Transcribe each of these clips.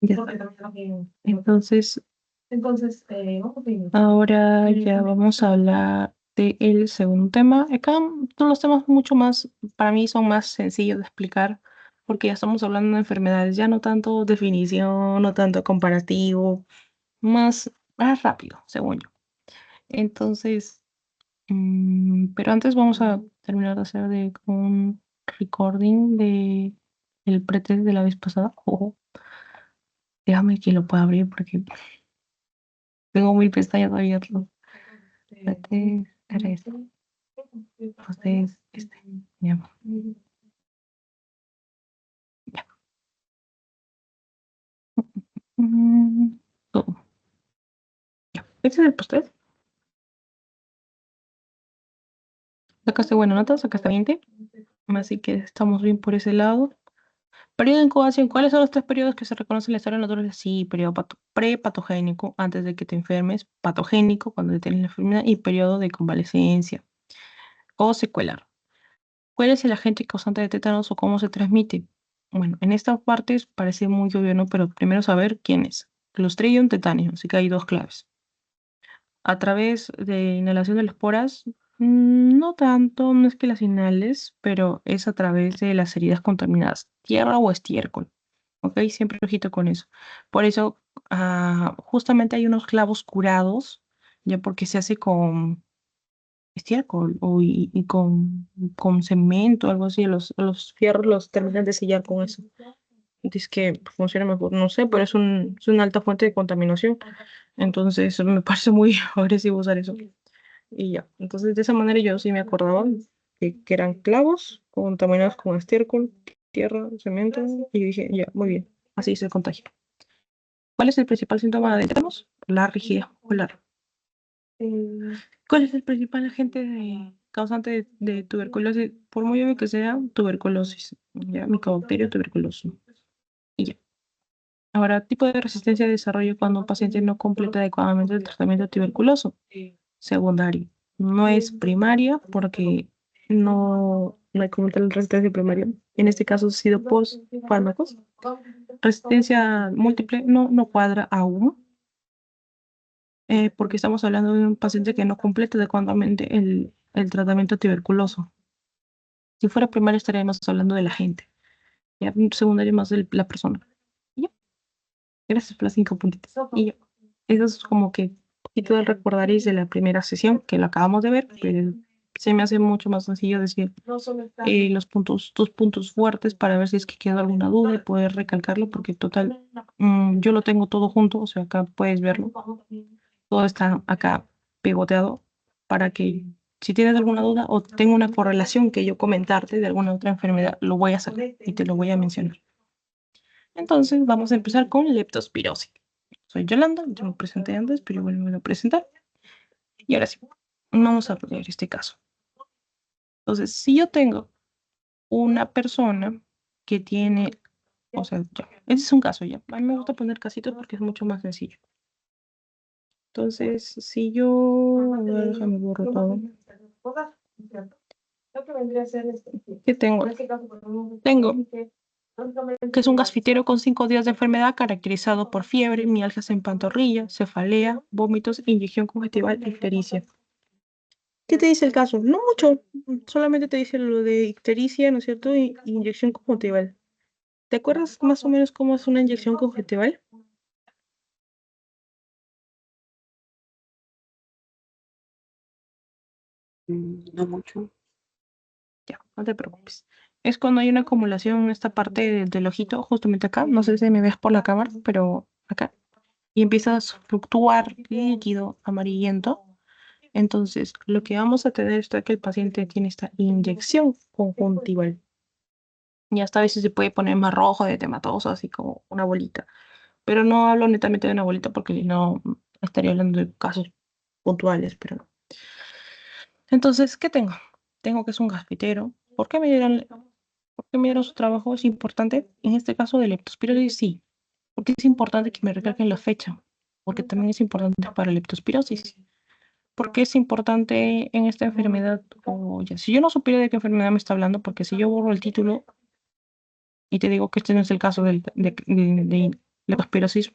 Ya. Entonces, ahora ya vamos a hablar del segundo tema. Acá todos los temas mucho más, para mí son más sencillos de explicar porque ya estamos hablando de enfermedades, ya no tanto definición, no tanto comparativo, más rápido, según yo. Entonces, pero antes vamos a terminar de hacer un recording de el pretest de la vez pasada. Ojo, déjame que lo pueda abrir porque tengo mil pestañas abiertas. Pretest era este. Entonces, ya. Ya. Mm, todo. Ya. Este es el postre. Sacaste buena nota, sacaste 20. Así que estamos bien por ese lado. Periodo de incubación. ¿Cuáles son los tres periodos que se reconocen en la historia natural? Sí, periodo prepatogénico, antes de que te enfermes, patogénico, cuando ya tienes la enfermedad, y periodo de convalecencia o secuelar. ¿Cuál es el agente causante de tétanos o cómo se transmite? Bueno, en estas partes parece muy obvio, ¿no? Pero primero saber quién es. Clostridium tetanium, así que hay dos claves. A través de inhalación de las esporas, no tanto, no es que las inhales, pero es a través de las heridas contaminadas, tierra o estiércol. ¿Ok? Siempre ojito con eso. Por eso, justamente hay unos clavos curados, ya porque se hace con estiércol y con cemento, algo así. Los fierros los terminan de sellar con eso. Dice que funciona mejor, no sé, pero es una alta fuente de contaminación. Entonces, me parece muy agresivo usar eso. Y ya. Entonces, de esa manera yo sí me acordaba que eran clavos contaminados con estiércol, tierra, cemento. Y dije, ya, muy bien. Así se contagia. ¿Cuál es el principal síntoma de tétanos? La rigidez muscular. ¿Cuál es el principal agente causante de tuberculosis? Por muy obvio que sea, tuberculosis. Ya, Mycobacterium tuberculosis. Y ya. Ahora, tipo de resistencia de desarrollo cuando un paciente no completa adecuadamente el tratamiento tuberculoso. Secundario. No es primaria porque no hay como tal resistencia primaria. En este caso ha sido post fármacos. Resistencia múltiple no cuadra aún porque estamos hablando de un paciente que no completa adecuadamente el tratamiento tuberculoso. Si fuera primaria estaríamos hablando de la gente. Ya, secundario más de la persona. Y ya, gracias por las 5 puntitos. Y ya, eso es como que poquito del recordaréis de la primera sesión que lo acabamos de ver, pero se me hace mucho más sencillo decir tus puntos fuertes para ver si es que queda alguna duda y poder recalcarlo, porque total, yo lo tengo todo junto, o sea, acá puedes verlo. Todo está acá pegoteado para que si tienes alguna duda o tengo una correlación que yo comentarte de alguna otra enfermedad, lo voy a hacer y te lo voy a mencionar. Entonces, vamos a empezar con leptospirosis. Soy Yolanda, yo me presenté antes, pero vuelvo a presentar. Y ahora sí, vamos a ver este caso. Entonces, si yo tengo una persona que tiene, o sea, ya, ese es un caso ya. A mí me gusta poner casitos porque es mucho más sencillo. Entonces, si yo, a ver, déjame borrar todo. ¿Qué tengo? Tengo que es un gasfitero con 5 días de enfermedad caracterizado por fiebre, mialgias en pantorrilla, cefalea, vómitos, inyección conjuntival e ictericia. ¿Qué te dice el caso? No mucho, solamente te dice lo de ictericia, ¿no es cierto? Y inyección conjuntival. ¿Te acuerdas más o menos cómo es una inyección conjuntival? No mucho. Ya, no te preocupes. Es cuando hay una acumulación en esta parte del ojito, justamente acá, no sé si me ves por la cámara, pero acá, y empieza a fluctuar líquido amarillento. Entonces, lo que vamos a tener es que el paciente tiene esta inyección conjuntival. Y hasta a veces se puede poner más rojo de tematoso, así como una bolita. Pero no hablo netamente de una bolita porque no estaría hablando de casos puntuales, pero no. Entonces, ¿qué tengo? Tengo que es un gasfitero. ¿Por qué me dieron su trabajo? Es importante. En este caso de leptospirosis, sí. Porque es importante que me recalquen la fecha. Porque también es importante para leptospirosis. ¿Por qué es importante en esta enfermedad? O ya, si yo no supiera de qué enfermedad me está hablando, porque si yo borro el título, y te digo que este no es el caso de leptospirosis,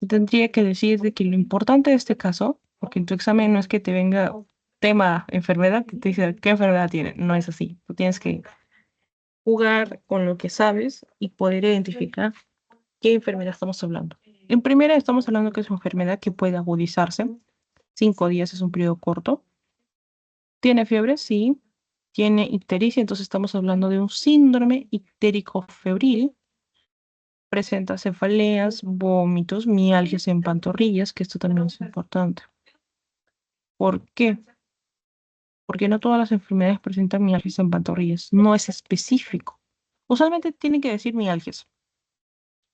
tendría que decir de que lo importante de este caso, porque en tu examen no es que te venga tema enfermedad, que te dice qué enfermedad tiene, no es así. Tú tienes que jugar con lo que sabes y poder identificar qué enfermedad estamos hablando. En primera estamos hablando que es una enfermedad que puede agudizarse. 5 días es un periodo corto. ¿Tiene fiebre? Sí. Tiene ictericia, entonces estamos hablando de un síndrome ictérico febril. Presenta cefaleas, vómitos, mialgias en pantorrillas, que esto también es importante. ¿Por qué? Porque no todas las enfermedades presentan mialgias en pantorrillas. No es específico. Usualmente tienen que decir mialgias,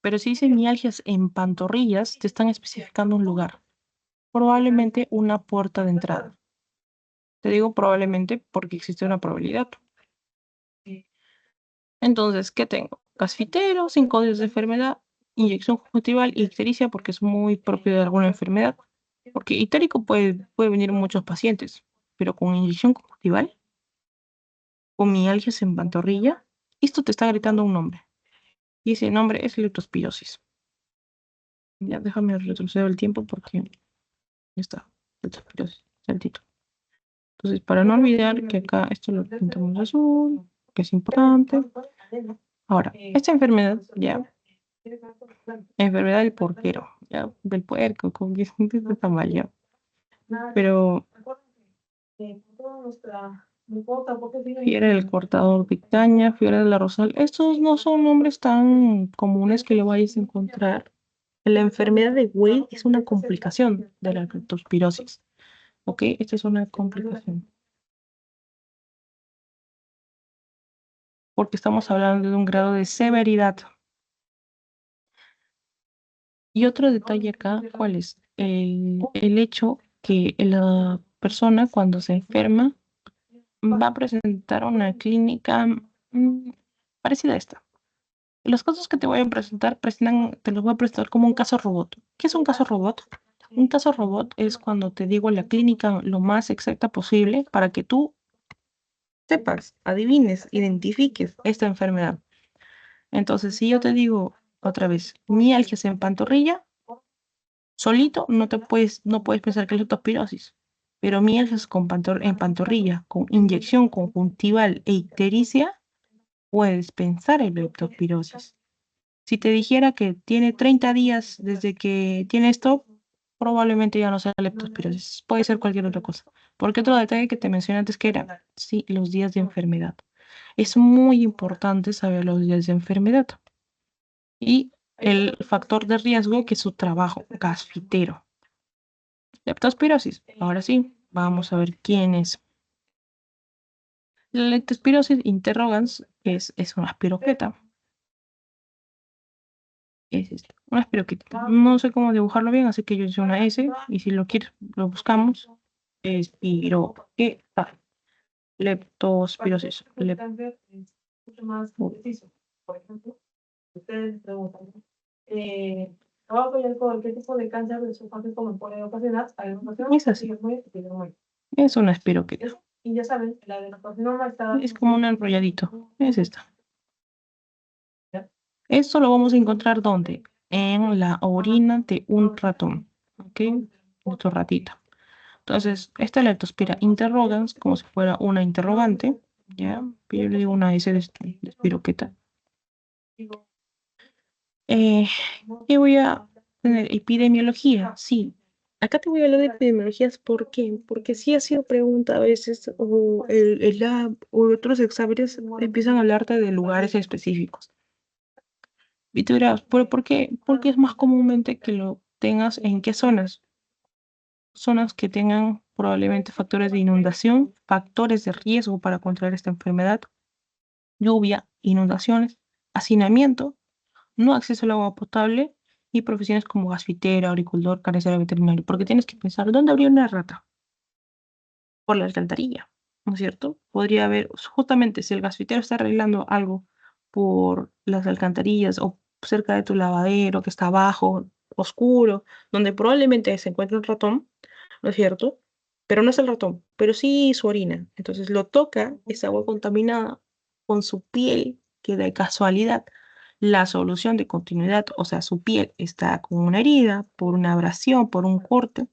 pero si dicen mialgias en pantorrillas, te están especificando un lugar. Probablemente una puerta de entrada. Te digo probablemente porque existe una probabilidad. Entonces, ¿qué tengo? Gasfitero, 5 días de enfermedad, inyección conjuntival y ictericia porque es muy propio de alguna enfermedad. Porque ictérico puede venir en muchos pacientes, pero con inyección conjuntival, con mialgias en pantorrilla, esto te está gritando un nombre. Y ese nombre es leptospirosis. Ya, déjame retroceder el tiempo porque ya está. Leptospirosis, saltito. Entonces, para no olvidar que acá esto lo pintamos azul, que es importante. Ahora, esta enfermedad, ya, enfermedad del porquero, ya, del puerco, con que está mal, ya. Pero fiebre del cortador de caña, fiebre de la rosal, estos no son nombres tan comunes que lo vayas a encontrar. La enfermedad de Weil es una complicación de la leptospirosis, ¿ok? Esta es una complicación. Porque estamos hablando de un grado de severidad. Y otro detalle acá, ¿cuál es? El hecho que la persona cuando se enferma va a presentar una clínica parecida a esta. Los casos que te voy a presentar, te los voy a presentar como un caso robot. ¿Qué es un caso robot? Un caso robot es cuando te digo la clínica lo más exacta posible para que tú sepas, adivines, identifiques esta enfermedad. Entonces, si yo te digo otra vez, mialgias en pantorrilla, solito no puedes pensar que es leptospirosis, pero mialgias en pantorrilla, con inyección conjuntival e ictericia, puedes pensar en leptospirosis. Si te dijera que tiene 30 días desde que tiene esto, probablemente ya no sea leptospirosis, puede ser cualquier otra cosa. Porque otro detalle que te mencioné antes que era, sí, los días de enfermedad. Es muy importante saber los días de enfermedad. Y el factor de riesgo que es su trabajo, gasfitero. Leptospirosis. Ahora sí, vamos a ver quién es. La leptospirosis interrogans es una espiroqueta. Es esta, una espiroqueta. No sé cómo dibujarlo bien, así que yo hice una S y si lo quieres, lo buscamos. Espiroqueta. Leptospirosis. Ustedes preguntan, trabajo con qué tipo de cáncer de esófago como puede ocasionar. Es así. Es una espiroqueta. Y ya saben, la de la carcinoma está. Es como un enrolladito. Es esta. Esto lo vamos a encontrar ¿dónde? En la orina de un ratón. ¿Ok? Nuestro ratito. Entonces, esta leptospira interrogans, como si fuera una interrogante. ¿Ya? Yo le digo una S de espiroqueta. ¿Qué voy a tener? Epidemiología, sí. Acá te voy a hablar de epidemiologías, ¿por qué? Porque sí ha sido pregunta a veces, o el lab o otros exámenes empiezan a hablarte de lugares específicos. Y tú dirás, ¿pero por qué? Porque es más comúnmente que lo tengas en qué zonas. Zonas que tengan probablemente factores de inundación, factores de riesgo para contraer esta enfermedad, lluvia, inundaciones, hacinamiento, no acceso al agua potable y profesiones como gasfitero, agricultor, carnicero veterinario, porque tienes que pensar, ¿dónde habría una rata? Por la alcantarilla, ¿no es cierto? Podría haber, justamente si el gasfitero está arreglando algo por las alcantarillas o cerca de tu lavadero que está abajo, oscuro, donde probablemente se encuentre un ratón, ¿no es cierto? Pero no es el ratón, pero sí su orina. Entonces lo toca, esa agua contaminada, con su piel que de casualidad la solución de continuidad, o sea, su piel está con una herida, por una abrasión, por un corte,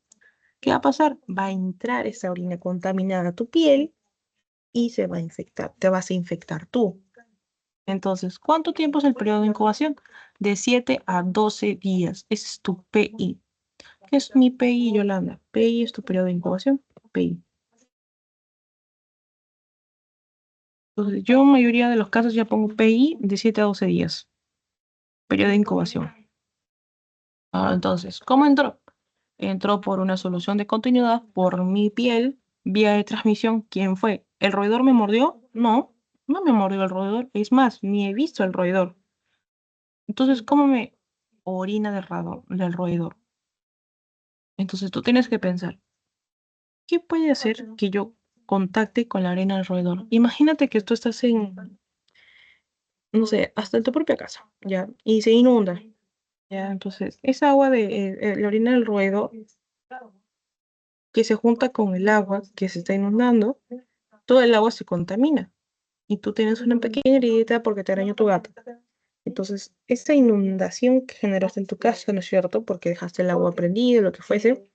¿qué va a pasar? Va a entrar esa orina contaminada a tu piel y se va a infectar, te vas a infectar tú. Entonces, ¿cuánto tiempo es el periodo de incubación? De 7 a 12 días. Ese es tu PI. ¿Qué es mi PI, Yolanda? PI es tu periodo de incubación. PI. Entonces, yo en mayoría de los casos ya pongo PI de 7 a 12 días. Periodo de incubación. Entonces, ¿cómo entró? Entró por una solución de continuidad, por mi piel, vía de transmisión. ¿Quién fue? ¿El roedor me mordió? No, no me mordió el roedor. Es más, ni he visto el roedor. Entonces, ¿cómo me orina del roedor? Entonces, tú tienes que pensar, ¿qué puede hacer que yo contacte con la arena del roedor? Imagínate que tú estás en, no sé, hasta en tu propia casa, ¿ya? Y se inunda, ¿ya? Entonces, esa agua de la orina del roedor que se junta con el agua que se está inundando, todo el agua se contamina y tú tienes una pequeña heridita porque te arañó tu gato. Entonces, esa inundación que generaste en tu casa, ¿no es cierto? Porque dejaste el agua prendida, lo que fuese,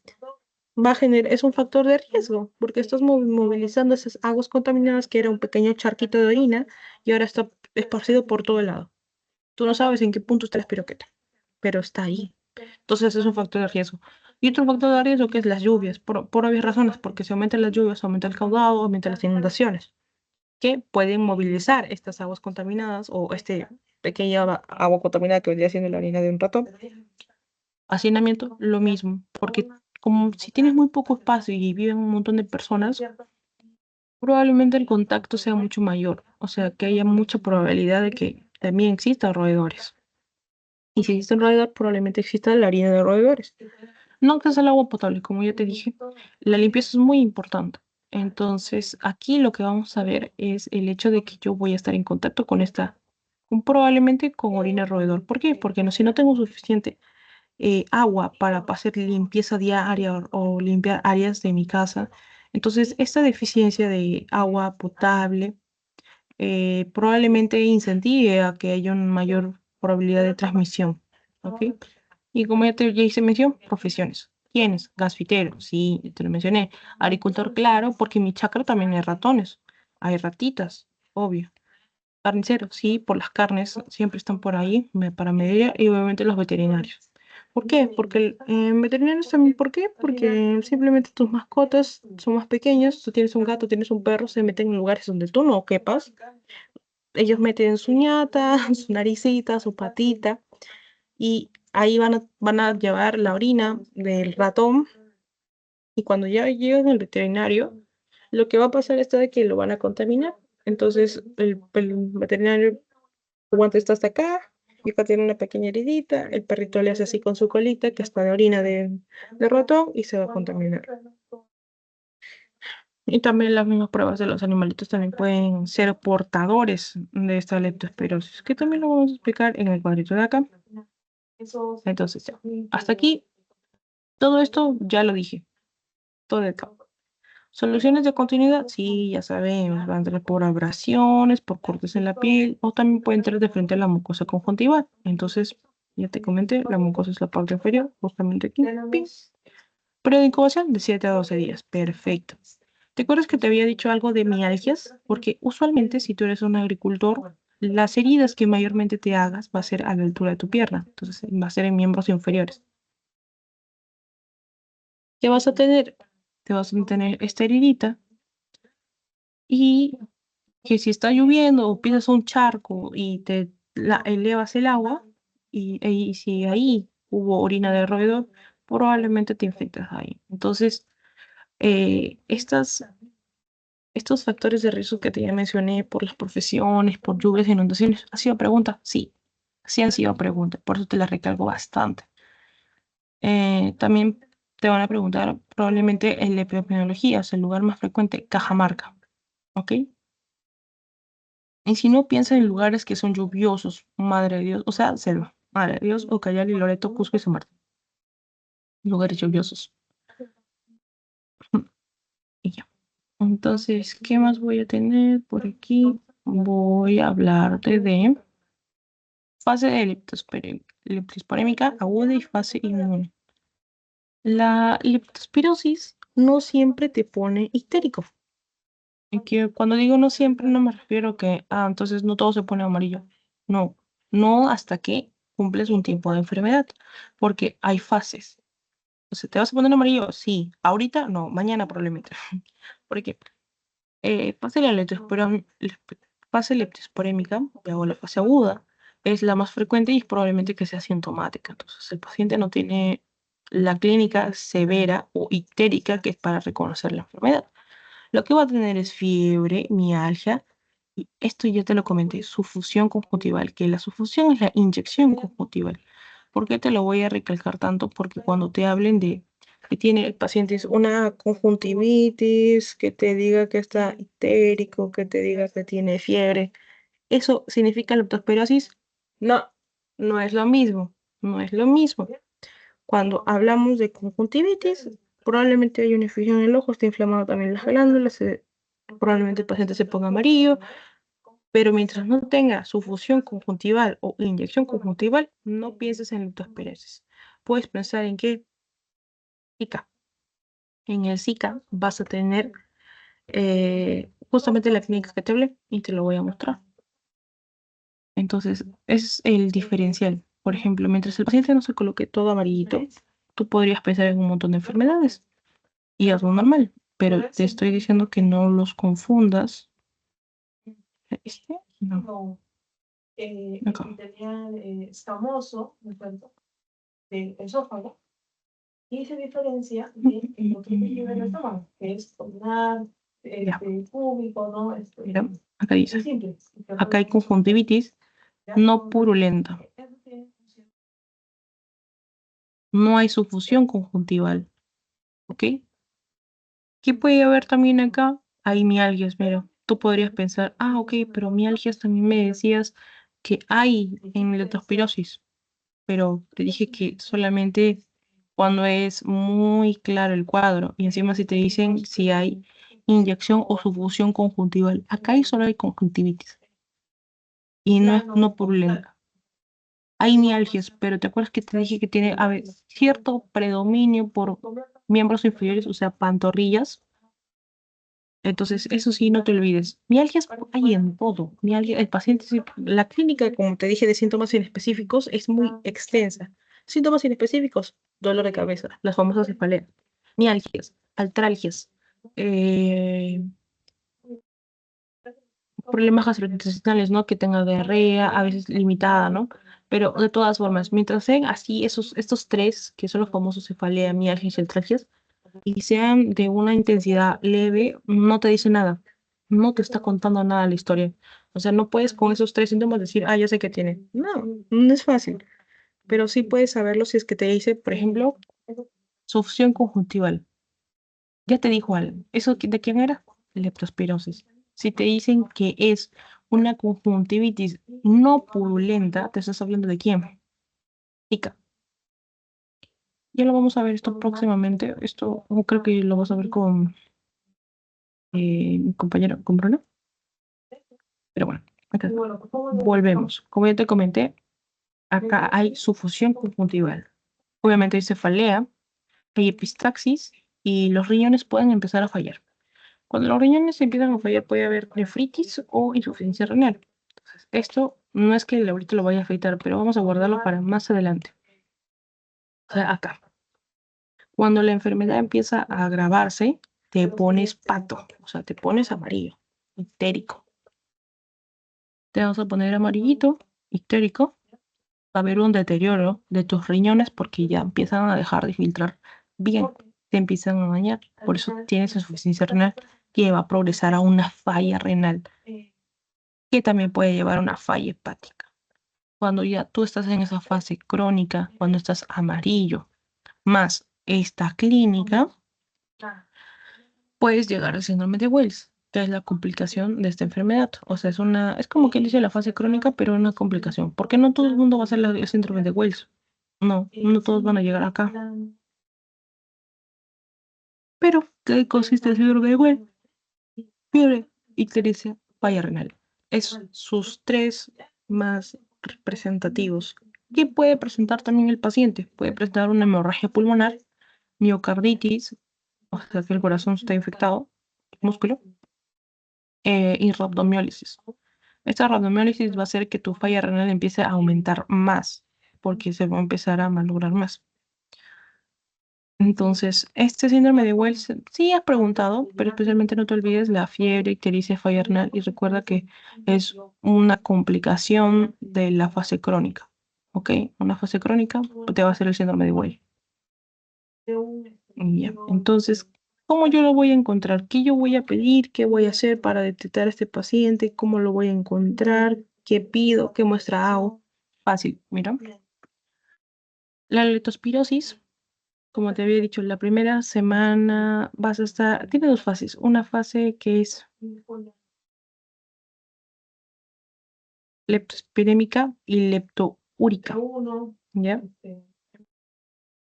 va a generar, es un factor de riesgo, porque estás movilizando esas aguas contaminadas que era un pequeño charquito de orina y ahora está esparcido por todo el lado. Tú no sabes en qué punto está la espiroqueta, pero está ahí. Entonces es un factor de riesgo. Y otro factor de riesgo que es las lluvias, por obvias razones, porque si aumentan las lluvias, aumenta el caudal, aumentan las inundaciones, que pueden movilizar estas aguas contaminadas o este pequeña agua contaminada que vendría siendo la orina de un ratón. Hacinamiento, lo mismo, porque como si tienes muy poco espacio y viven un montón de personas, probablemente el contacto sea mucho mayor, o sea, que haya mucha probabilidad de que también existan roedores. Y si existe un roedor, probablemente exista la harina de roedores. No que es el agua potable, como ya te dije, la limpieza es muy importante. Entonces, aquí lo que vamos a ver es el hecho de que yo voy a estar en contacto con probablemente con orina de roedor. ¿Por qué? Porque no, si no tengo suficiente agua para hacer limpieza diaria o limpiar áreas de mi casa. Entonces, esta deficiencia de agua potable probablemente incentive a que haya una mayor probabilidad de transmisión. ¿Ok? Y como ya hice mención, profesiones. ¿Quiénes? Gasfitero, sí, te lo mencioné. Agricultor, claro, porque en mi chacra también hay ratones. Hay ratitas, obvio. Carnicero, sí, por las carnes, siempre están por ahí para medir y obviamente los veterinarios. ¿Por qué? Porque veterinarios también, ¿por qué? Porque simplemente tus mascotas son más pequeñas, tú tienes un gato, tienes un perro, se meten en lugares donde tú no quepas. Ellos meten su ñata, su naricita, su patita y ahí van a llevar la orina del ratón y cuando ya llegan al veterinario, lo que va a pasar es de que lo van a contaminar. Entonces el veterinario aguanta esto hasta acá, y acá tiene una pequeña heridita, el perrito le hace así con su colita, que está de orina de ratón, y se va a contaminar. Y también las mismas pruebas de los animalitos también pueden ser portadores de esta leptospirosis, que también lo vamos a explicar en el cuadrito de acá. Entonces, ya, hasta aquí, todo esto ya lo dije, todo el campo. Soluciones de continuidad, sí, ya sabemos, van a entrar por abrasiones, por cortes en la piel, o también puede entrar de frente a la mucosa conjuntival. Entonces, ya te comenté, la mucosa es la parte inferior, justamente aquí. Pin. Periodo de incubación de 7 a 12 días. Perfecto. ¿Te acuerdas que te había dicho algo de mialgias? Porque usualmente si tú eres un agricultor, las heridas que mayormente te hagas va a ser a la altura de tu pierna. Entonces, va a ser en miembros inferiores. ¿Qué vas a tener? Te vas a tener esta heridita y que si está lloviendo o pisas un charco y elevas el agua y si ahí hubo orina de roedor, probablemente te infectas ahí. Entonces, estos factores de riesgo que te ya mencioné por las profesiones, por lluvias e inundaciones, ¿ha sido pregunta? Sí, sí han sido preguntas, por eso te las recalco bastante. También te van a preguntar probablemente en la epidemiología, es el lugar más frecuente, Cajamarca, ¿ok? Y si no, piensa en lugares que son lluviosos, Madre de Dios, o sea, selva, Madre de Dios, Ucayali, Loreto, Cusco y San Martín. Lugares lluviosos. Y ya. Entonces, ¿qué más voy a tener por aquí? voy a hablarte de fase de leptospirémica aguda y fase inmune. La leptospirosis no siempre te pone histérico. Y que cuando digo no siempre no me refiero a que, entonces no todo se pone amarillo. No, no hasta que cumples un tiempo de enfermedad, porque hay fases. O sea, ¿te vas a poner amarillo? Sí. Ahorita no, mañana probablemente. Porque fase la fase leptospirémica, o la fase aguda, es la más frecuente y es probablemente que sea sintomática. Entonces, el paciente no tiene la clínica severa o ictérica que es para reconocer la enfermedad. Lo que va a tener es fiebre, mialgia, y esto ya te lo comenté, sufusión conjuntival, que la sufusión es la inyección conjuntival. ¿Por qué te lo voy a recalcar tanto? Porque cuando te hablen de que tiene el paciente es una conjuntivitis, que te diga que está histérico, que te diga que tiene fiebre, ¿eso significa leptospirosis? No, no es lo mismo, no es lo mismo. Cuando hablamos de conjuntivitis, probablemente hay una infección en el ojo, está inflamado también las glándulas, probablemente el paciente se ponga amarillo, pero mientras no tenga sufusión conjuntival o inyección conjuntival, no pienses en leptospirosis. Puedes pensar en qué Zika. En el Zika vas a tener justamente la clínica que te hablé y te lo voy a mostrar. Entonces, es el diferencial. Por ejemplo, mientras el paciente no se coloque todo amarillito, tú podrías pensar en un montón de enfermedades y es lo normal, pero te estoy diciendo que no los confundas. No. Acá. Tenía escamoso, ¿me acuerdo? Del esófago, y se diferencia de lo que tiene el estómago, que es pulmonar, cúbico, ¿no? Mira, acá dice, acá hay conjuntivitis no purulenta, no hay sufusión conjuntival, ¿ok? ¿Qué puede haber también acá? Hay mialgias, mira. Tú podrías pensar, ok, pero mialgias también me decías que hay en leptospirosis, pero te dije que solamente cuando es muy claro el cuadro y encima si te dicen si hay inyección o sufusión conjuntival. Acá solo hay conjuntivitis y no es no purulenta. Hay mialgias, pero ¿te acuerdas que te dije que tiene cierto predominio por miembros inferiores, o sea, pantorrillas? Entonces, eso sí, no te olvides. Mialgias hay en todo. Mialgia, el paciente, la clínica, como te dije, de síntomas inespecíficos es muy extensa. Síntomas inespecíficos, dolor de cabeza, las famosas cefaleas, mialgias, artralgias, eh, problemas gastrointestinales, ¿no? Que tenga diarrea, a veces limitada, ¿no? Pero de todas formas, mientras sean así estos tres, que son los famosos cefalea, mialgias y artralgias, y sean de una intensidad leve, no te dice nada. No te está contando nada la historia. O sea, no puedes con esos tres síntomas decir, ya sé que tiene. No, no es fácil. Pero sí puedes saberlo si es que te dice, por ejemplo, succión conjuntival. Ya te dijo algo. ¿Eso de quién era? Leptospirosis. Si te dicen que es una conjuntivitis no purulenta, ¿te estás hablando de quién? Zika. Ya lo vamos a ver esto próximamente. Esto creo que lo vas a ver con mi compañero, con Bruno. Pero bueno, acá volvemos. Como ya te comenté, acá hay sufusión conjuntival. Obviamente hay cefalea, hay epistaxis y los riñones pueden empezar a fallar. Cuando los riñones empiezan a fallar puede haber nefritis o insuficiencia renal. Entonces, esto no es que ahorita lo vaya a afectar, pero vamos a guardarlo para más adelante. O sea, acá. Cuando la enfermedad empieza a agravarse, te pones pato, o sea, te pones amarillo, histérico. Te vas a poner amarillito, histérico. Va a haber un deterioro de tus riñones porque ya empiezan a dejar de filtrar bien, te empiezan a dañar. Por eso tienes insuficiencia renal que va a progresar a una falla renal, que también puede llevar a una falla hepática. Cuando ya tú estás en esa fase crónica, cuando estás amarillo, más esta clínica, puedes llegar al síndrome de Wells, que es la complicación de esta enfermedad. O sea, es como quien dice la fase crónica, pero una complicación. Porque no todo el mundo va a ser el síndrome de Wells. No, no todos van a llegar acá. Pero, ¿qué consiste el síndrome de Wells? Fiebre, ictericia, falla renal. es sus tres más representativos. ¿Qué puede presentar también el paciente? Puede presentar una hemorragia pulmonar, miocarditis, o sea que el corazón está infectado, músculo, y rhabdomiólisis. Esta rhabdomiólisis va a hacer que tu falla renal empiece a aumentar más, porque se va a empezar a malograr más. Entonces, este síndrome de Wells, sí has preguntado, pero especialmente no te olvides la fiebre, ictericia, falla renal y recuerda que es una complicación de la fase crónica, ¿ok? Una fase crónica te va a hacer el síndrome de Wells. Ya. Entonces, ¿cómo yo lo voy a encontrar? ¿Qué yo voy a pedir? ¿Qué voy a hacer para detectar a este paciente? ¿Cómo lo voy a encontrar? ¿Qué pido? ¿Qué muestra hago? Fácil, mira. La leptospirosis, como te había dicho, la primera semana vas a estar, tiene dos fases. Una fase que es leptospirémica y leptoúrica, ¿ya?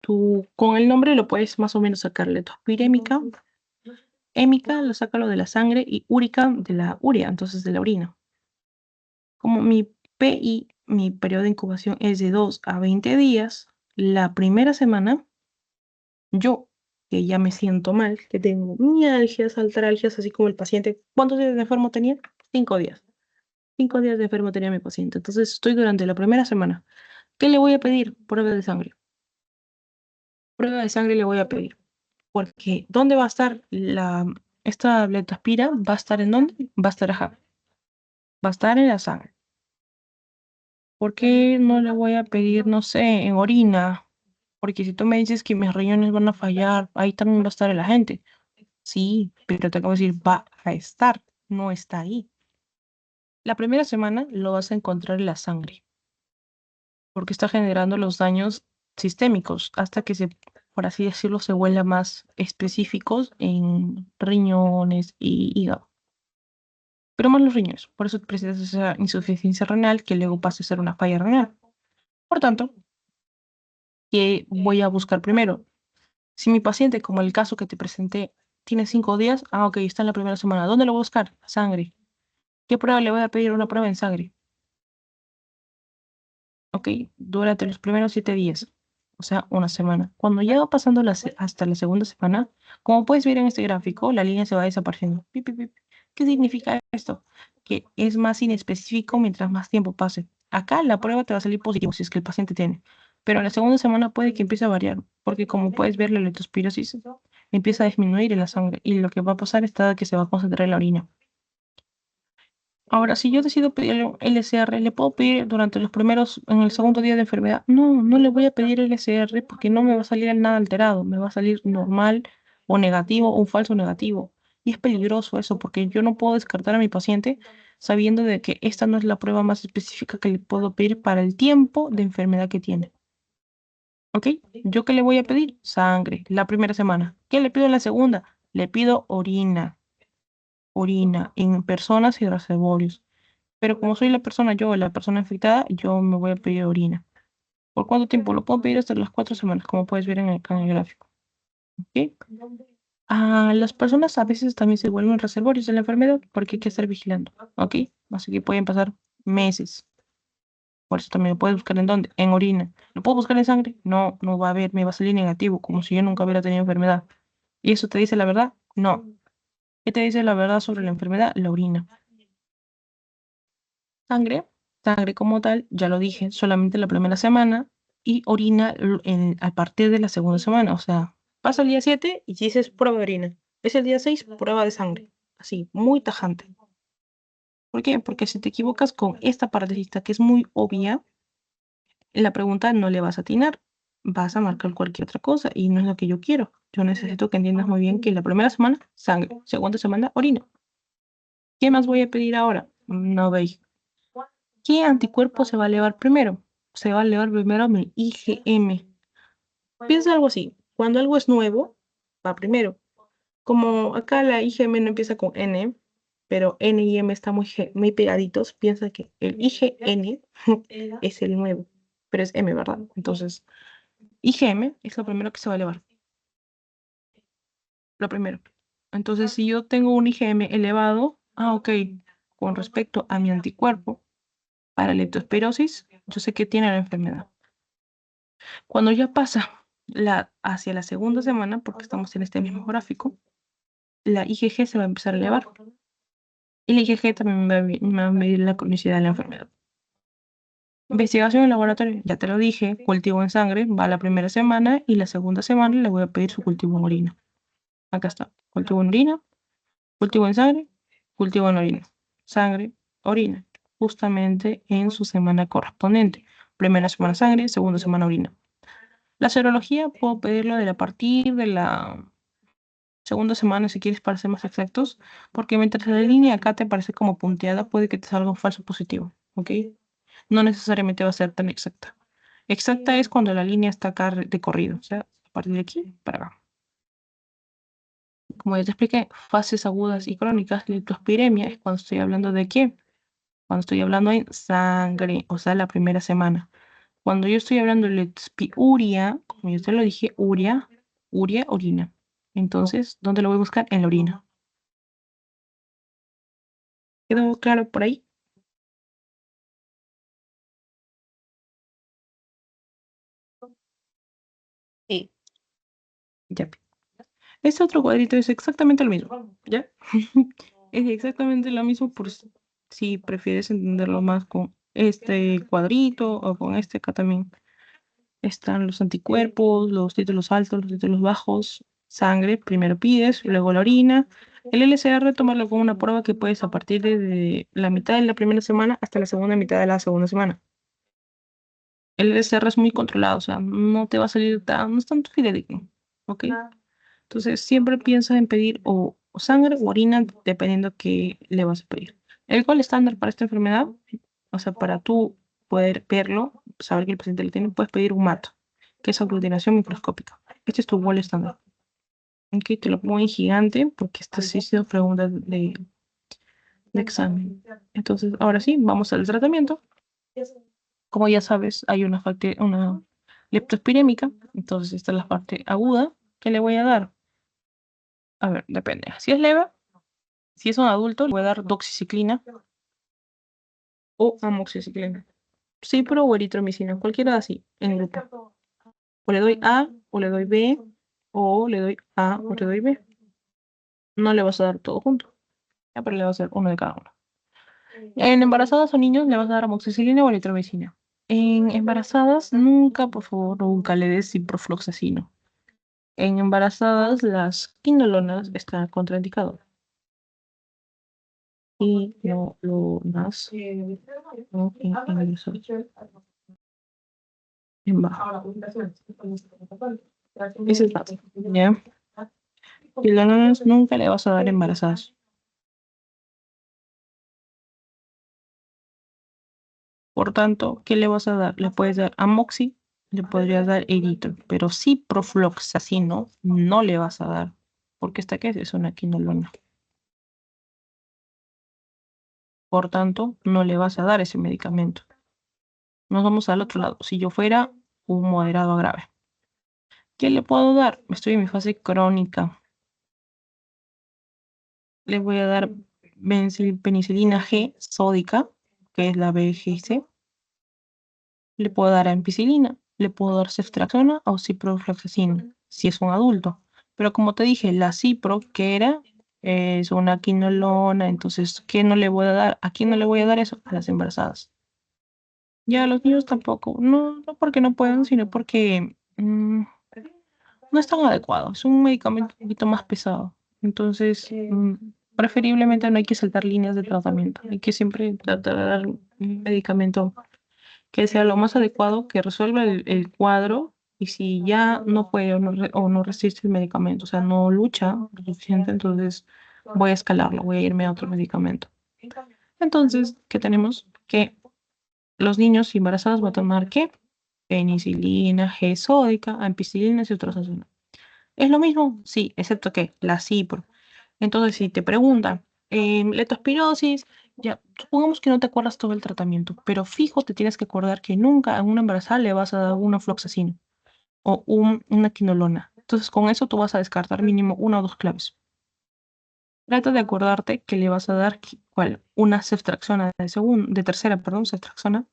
Tú con el nombre lo puedes más o menos sacar. Leptospirémica, hémica, lo sácalo de la sangre y úrica de la urea, entonces de la orina. Como mi PI, mi periodo de incubación es de 2 a 20 días, la primera semana, yo, que ya me siento mal, que tengo mialgias, artralgias, así como el paciente, ¿cuántos días de enfermo tenía? 5 días. 5 días de enfermo tenía mi paciente. Entonces estoy durante la primera semana. ¿Qué le voy a pedir? Prueba de sangre. Prueba de sangre le voy a pedir. Porque ¿dónde va a estar esta leptospira? ¿Va a estar en dónde? Va a estar acá. Va a estar en la sangre. ¿Por qué no le voy a pedir, no sé, en orina? Porque si tú me dices que mis riñones van a fallar, ahí también va a estar el agente. Sí, pero te acabo de decir, va a estar, no está ahí. La primera semana lo vas a encontrar en la sangre, porque está generando los daños sistémicos hasta que se, por así decirlo, se vuelva más específicos en riñones y hígado. Pero más los riñones, por eso presentas esa insuficiencia renal que luego pasa a ser una falla renal. Por tanto, ¿qué voy a buscar primero? Si mi paciente, como el caso que te presenté, tiene 5 días, ok, está en la primera semana. ¿Dónde lo voy a buscar? Sangre. ¿Qué prueba le voy a pedir? Una prueba en sangre. Ok, durante los primeros 7 días, o sea, una semana. Cuando ya va pasando hasta la segunda semana, como puedes ver en este gráfico, la línea se va desapareciendo. Pip, pip, pip. ¿Qué significa esto? Que es más inespecífico mientras más tiempo pase. Acá la prueba te va a salir positivo si es que el paciente tiene, pero en la segunda semana puede que empiece a variar, porque como puedes ver, la leptospirosis empieza a disminuir en la sangre y lo que va a pasar es que se va a concentrar en la orina. Ahora, si yo decido pedirle un LCR, ¿le puedo pedir durante los primeros, en el segundo día de enfermedad? No, no le voy a pedir LCR porque no me va a salir nada alterado, me va a salir normal o negativo o un falso negativo. Y es peligroso eso porque yo no puedo descartar a mi paciente sabiendo de que esta no es la prueba más específica que le puedo pedir para el tiempo de enfermedad que tiene. ¿Ok? ¿Yo qué le voy a pedir? Sangre, la primera semana. ¿Qué le pido en la segunda? Le pido orina, orina en personas y reservorios. Pero como soy la persona, yo, la persona infectada, yo me voy a pedir orina. ¿Por cuánto tiempo? Lo puedo pedir hasta las 4 semanas, como puedes ver acá en el gráfico. ¿Ok? Las personas a veces también se vuelven reservorios de la enfermedad porque hay que estar vigilando. ¿Ok? Así que pueden pasar meses. Por eso también lo puedes buscar en dónde? En orina. ¿Lo puedo buscar en sangre? No, no va a haber, me va a salir negativo, como si yo nunca hubiera tenido enfermedad. ¿Y eso te dice la verdad? No. ¿Qué te dice la verdad sobre la enfermedad? La orina. Sangre, sangre como tal, ya lo dije, solamente la primera semana y orina a partir de la segunda semana. O sea, pasa el día 7 y dices prueba de orina. Es el día 6 prueba de sangre. Así, muy tajante. ¿Por qué? Porque si te equivocas con esta partecita que es muy obvia, en la pregunta no le vas a atinar. Vas a marcar cualquier otra cosa y no es lo que yo quiero. Yo necesito que entiendas muy bien que la primera semana, sangre. Segunda semana, orina. ¿Qué más voy a pedir ahora? No veis. ¿Qué anticuerpo se va a elevar primero? Se va a elevar primero mi IgM. Piensa algo así. Cuando algo es nuevo, va primero. Como acá la IgM no empieza con N, pero N y M están muy pegaditos, piensa que el IgN es el nuevo, pero es M, ¿verdad? Entonces, IgM es lo primero que se va a elevar. Lo primero. Entonces, si yo tengo un IgM elevado, ok, con respecto a mi anticuerpo para leptospirosis, yo sé que tiene la enfermedad. Cuando ya pasa hacia la segunda semana, porque estamos en este mismo gráfico, la IgG se va a empezar a elevar. Y la IgG también va a medir la cronicidad de la enfermedad. Investigación en laboratorio, ya te lo dije, cultivo en sangre, va la primera semana y la segunda semana le voy a pedir su cultivo en orina. Acá está, cultivo en orina, cultivo en sangre, cultivo en orina. Sangre, orina, justamente en su semana correspondiente. Primera semana sangre, segunda semana orina. La serología puedo pedirlo a partir de la segunda semana, si quieres, para ser más exactos, porque mientras la línea acá te parece como punteada, puede que te salga un falso positivo, ¿ok? No necesariamente va a ser tan exacta. Exacta es cuando la línea está acá de corrido, o sea, a partir de aquí para acá. Como ya te expliqué, fases agudas y crónicas, leptospiremia es cuando estoy hablando de qué, cuando estoy hablando en sangre, o sea, la primera semana. Cuando yo estoy hablando de leptospiuria, como yo te lo dije, uria, orina. Entonces, ¿dónde lo voy a buscar? En la orina. ¿Quedó claro por ahí? Sí. Ya. Este otro cuadrito es exactamente lo mismo, ¿ya? Es exactamente lo mismo por si prefieres entenderlo más con este cuadrito o con este acá también. Están los anticuerpos, los títulos altos, los títulos bajos, sangre, primero pides, luego la orina. El LCR, tomarlo como una prueba que puedes a partir de la mitad de la primera semana hasta la segunda mitad de la segunda semana. El LCR es muy controlado, o sea, no te va a salir tan, no es tanto fidedigno, ¿ok? Entonces, siempre piensa en pedir o sangre o orina, dependiendo qué le vas a pedir. El gol estándar para esta enfermedad, o sea, para tú poder verlo, saber que el paciente lo tiene, puedes pedir un MAT, que es aglutinación microscópica. Este es tu gol estándar. Ok, te lo pongo en gigante porque esta sí son preguntas de examen. Entonces, ahora sí, vamos al tratamiento. Como ya sabes, hay una leptospirémica, entonces esta es la parte aguda que le voy a dar. A ver, depende. Si es leve, si es un adulto, le voy a dar doxiciclina o amoxicilina. Cipro o eritromicina, cualquiera así, en grupo. O le doy A, o le doy B, o le doy A, o le doy B. No le vas a dar todo junto, ya, pero le vas a dar uno de cada uno. En embarazadas o niños le vas a dar amoxicilina o eritromicina. En embarazadas, nunca, por favor, nunca le des ciprofloxacino. En embarazadas, las quinolonas están contraindicadas. Y no lo más no en en bajo. Ese es básico, ¿ya? Y las nunca le vas a dar embarazadas. Por tanto, ¿qué le vas a dar? Le puedes dar amoxi, le podrías dar eritro, pero ciprofloxacino no le vas a dar, porque esta que es una quinolona. Por tanto, no le vas a dar ese medicamento. Nos vamos al otro lado. Si yo fuera un moderado a grave, ¿qué le puedo dar? Estoy en mi fase crónica. Le voy a dar penicilina G sódica, que es la BGC. Le puedo dar ampicilina, le puedo dar ceftriaxona o ciprofloxacina, si es un adulto. Pero como te dije, la cipro, que era, es una quinolona, entonces, ¿qué no le voy a dar? ¿A quién no le voy a dar eso? A las embarazadas. Ya a los niños tampoco. No, no porque no puedan, sino porque no es tan adecuado. Es un medicamento un poquito más pesado. Entonces, preferiblemente no hay que saltar líneas de tratamiento. Hay que siempre tratar de dar un medicamento que sea lo más adecuado, que resuelva el cuadro. Y si ya no puede o no resiste el medicamento, o sea, no lucha lo suficiente, entonces voy a escalarlo, voy a irme a otro medicamento. Entonces, ¿qué tenemos? Que los niños embarazados van a tomar ¿qué? Penicilina, G sódica, ampicilina y citrazona. ¿Es lo mismo? Sí, excepto que la cipro. Entonces, si te preguntan, leptospirosis, ya, supongamos que no te acuerdas todo el tratamiento, pero fijo te tienes que acordar que nunca a una embarazada le vas a dar una fluoxacina o una quinolona. Entonces, con eso tú vas a descartar mínimo una o dos claves. Trata de acordarte que le vas a dar, ¿cuál? Una ceftriaxona de tercera, perdón, ceftriaxona,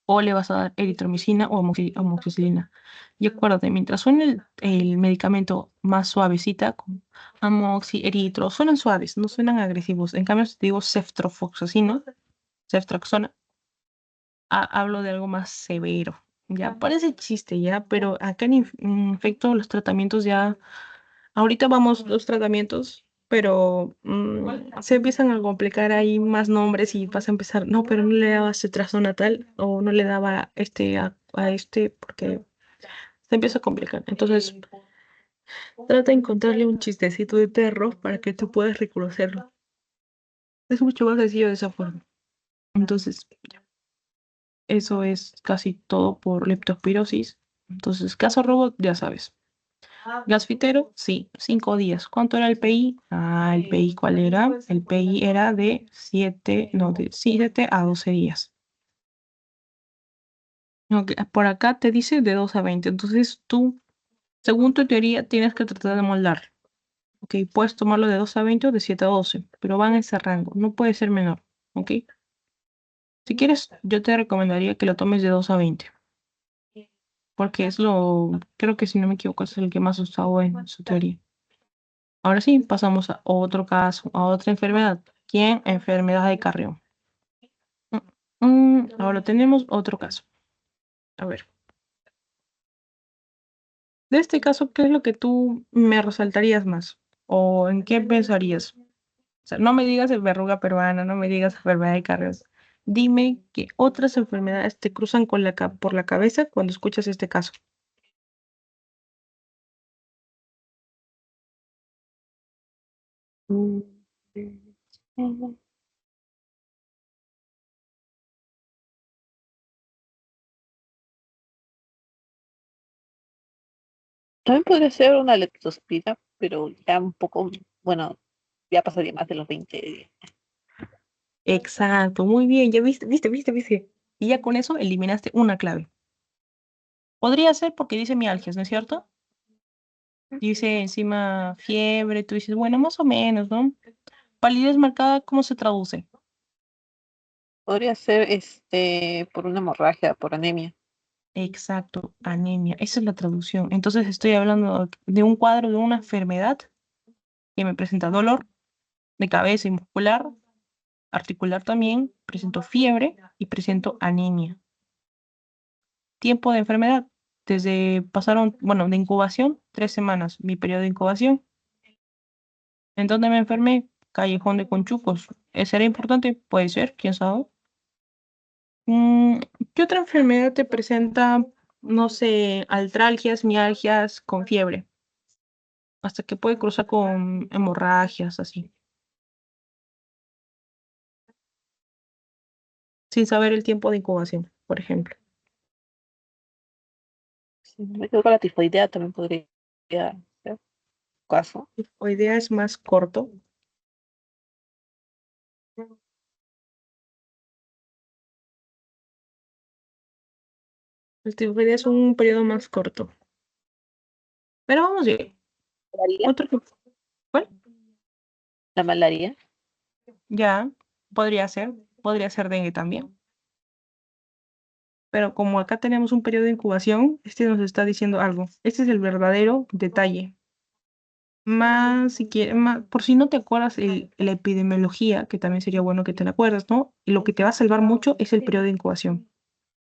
o le vas a dar eritromicina o amoxicilina. Y acuérdate, mientras suene el medicamento más suavecita, como amoxi, eritro, suenan suaves, no suenan agresivos. En cambio, si te digo ceftrofoxacino, ceftriaxona, hablo de algo más severo. Ya parece chiste, ya, pero acá en efecto los tratamientos ya, ahorita vamos los tratamientos, pero se empiezan a complicar ahí más nombres y vas a empezar, no, pero no le daba cetrazona tal o no le daba este a este porque se empieza a complicar. Entonces, trata de encontrarle un chistecito de perro para que tú puedas reconocerlo. Es mucho más sencillo de esa forma. Entonces, eso es casi todo por leptospirosis. Entonces, caso robot, ya sabes. Gasfitero, sí, 5 días. ¿Cuánto era el PI? El PI, ¿cuál era? El PI era de 7, no, de 7 a 12 días. Ok, por acá te dice de 2 a 20. Entonces, tú, según tu teoría, tienes que tratar de moldar. Ok, puedes tomarlo de 2 a 20 o de 7 a 12, pero van en ese rango. No puede ser menor. Ok. Si quieres, yo te recomendaría que lo tomes de 2 a 20. Porque creo que si no me equivoco, es el que más usado en su teoría. Ahora sí, pasamos a otro caso, a otra enfermedad. ¿Quién? Enfermedad de Carrión. Ahora tenemos otro caso. A ver, de este caso, ¿qué es lo que tú me resaltarías más? ¿O en qué pensarías? O sea, no me digas verruga peruana, no me digas enfermedad de Carrión. Dime qué otras enfermedades te cruzan por la cabeza cuando escuchas este caso. Mm, mm, También podría ser una leptospira, pero ya un poco, bueno, ya pasaría más de los 20 días. Exacto, muy bien, ya viste. Y ya con eso eliminaste una clave. Podría ser porque dice mialgias, ¿no es cierto? Dice encima fiebre, tú dices, bueno, más o menos, ¿no? Palidez marcada, ¿cómo se traduce? Podría ser por una hemorragia, por anemia. Exacto, anemia, esa es la traducción. Entonces estoy hablando de un cuadro de una enfermedad que me presenta dolor de cabeza y muscular, articular también, presento fiebre y presento anemia. Tiempo de enfermedad, pasaron, bueno, de incubación, 3 semanas, mi periodo de incubación. ¿En dónde me enfermé? Callejón de Conchucos. ¿Será importante? Puede ser, quién sabe. Mm, ¿Qué otra enfermedad te presenta, no sé, artralgias, mialgias con fiebre? Hasta que puede cruzar con hemorragias, así, sin saber el tiempo de incubación, por ejemplo. Si no me equivoco, la tifoidea también podría ser caso. O idea es más corto. El tifoidea es un periodo más corto. Pero vamos bien. ¿Malaria? Otro, ¿cuál? La malaria. Ya, podría ser dengue también. Pero como acá tenemos un periodo de incubación, este nos está diciendo algo. Este es el verdadero detalle. Más, si quieres, más, por si no te acuerdas la epidemiología, que también sería bueno que te la acuerdas, ¿no? Y lo que te va a salvar mucho es el periodo de incubación.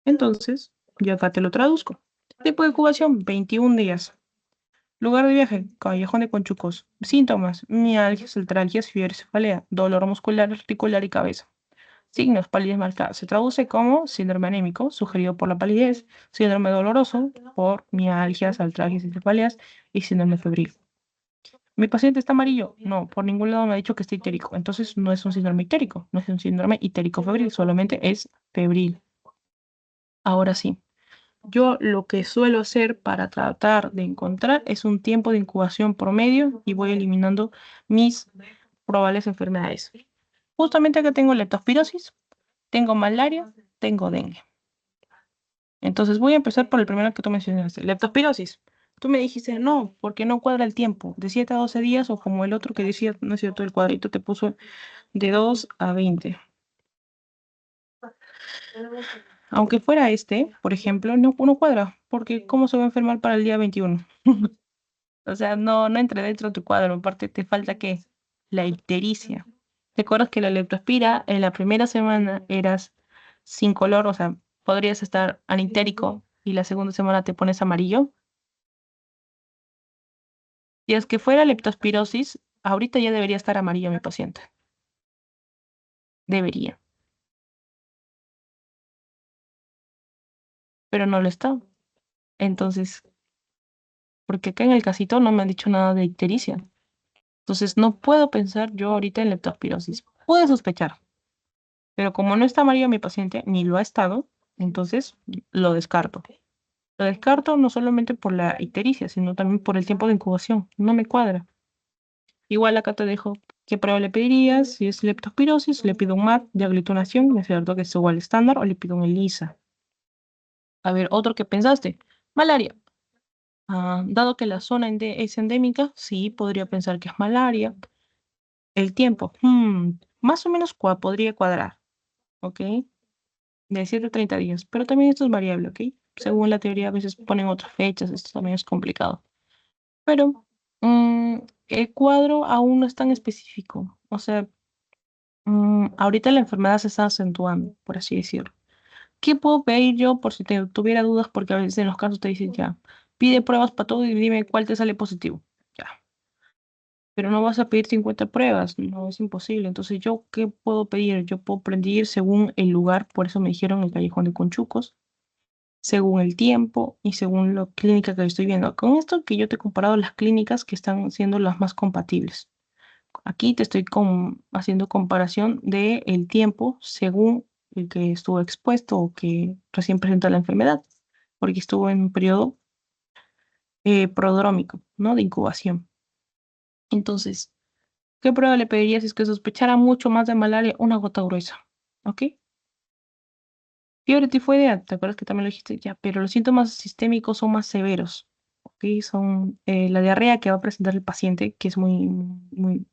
Entonces, yo acá te lo traduzco. Tipo de incubación, 21 días. Lugar de viaje, Callejón de Conchucos. Síntomas, mialgias, artralgias, fiebre, cefalea, dolor muscular, articular y cabeza. Signos, palidez marcada. Se traduce como síndrome anémico, sugerido por la palidez, síndrome doloroso, por mialgias, artralgias y cefaleas, y síndrome febril. ¿Mi paciente está amarillo? No, por ningún lado me ha dicho que está itérico. Entonces no es un síndrome itérico, no es un síndrome itérico febril, solamente es febril. Ahora sí, yo lo que suelo hacer para tratar de encontrar es un tiempo de incubación promedio y voy eliminando mis probables enfermedades. Justamente acá tengo leptospirosis, tengo malaria, tengo dengue. Entonces voy a empezar por el primero que tú mencionaste, leptospirosis. tú me dijiste, no, porque no cuadra el tiempo, de 7 a 12 días, o como el otro que decía, no es cierto, el cuadrito te puso de 2 a 20. Aunque fuera este, por ejemplo, no cuadra, porque ¿cómo se va a enfermar para el día 21? O sea, no entra dentro de tu cuadro, aparte te falta ¿qué? La ictericia. ¿Te acuerdas que la leptospira en la primera semana eras sin color? O sea, podrías estar anictérico y la segunda semana te pones amarillo. Y es que fuera leptospirosis, ahorita ya debería estar amarillo mi paciente. Debería, pero no lo está. Entonces, porque acá en el casito no me han dicho nada de ictericia. Entonces, no puedo pensar yo ahorita en leptospirosis. Puedo sospechar, pero como no está amarillo mi paciente, ni lo ha estado, entonces lo descarto. Lo descarto no solamente por la ictericia, sino también por el tiempo de incubación. No me cuadra. Igual acá te dejo qué prueba le pedirías. Si es leptospirosis, le pido un MAP de aglutinación, es cierto que es igual estándar, o le pido un ELISA. A ver, otro que pensaste. Malaria. Dado que la zona es endémica, sí, podría pensar que es malaria. El tiempo, más o menos podría cuadrar, ¿ok? De 7 a 30 días, pero también esto es variable, ¿ok? Según la teoría, a veces ponen otras fechas, esto también es complicado. Pero el cuadro aún no es tan específico, o sea, ahorita la enfermedad se está acentuando, por así decirlo. ¿Qué puedo pedir yo por si tuviera dudas? Porque a veces en los casos te dicen ya, pide pruebas para todo y dime cuál te sale positivo. Ya, pero no vas a pedir 50 pruebas, no es imposible. Entonces, ¿yo qué puedo pedir? Yo puedo pedir según el lugar, por eso me dijeron el Callejón de Conchucos, según el tiempo y según la clínica que estoy viendo. Con esto que yo te he comparado las clínicas que están siendo las más compatibles. Aquí te estoy haciendo comparación de el tiempo según el que estuvo expuesto o que recién presentó la enfermedad, porque estuvo en un periodo prodrómico, ¿no? De incubación. Entonces, ¿qué prueba le pediría si es que sospechara mucho más de malaria? Una gota gruesa, ¿ok? Fiebre tifoidea, ¿te acuerdas que también lo dijiste? Ya, pero los síntomas sistémicos son más severos, ¿ok? Son la diarrea que va a presentar el paciente, que es muy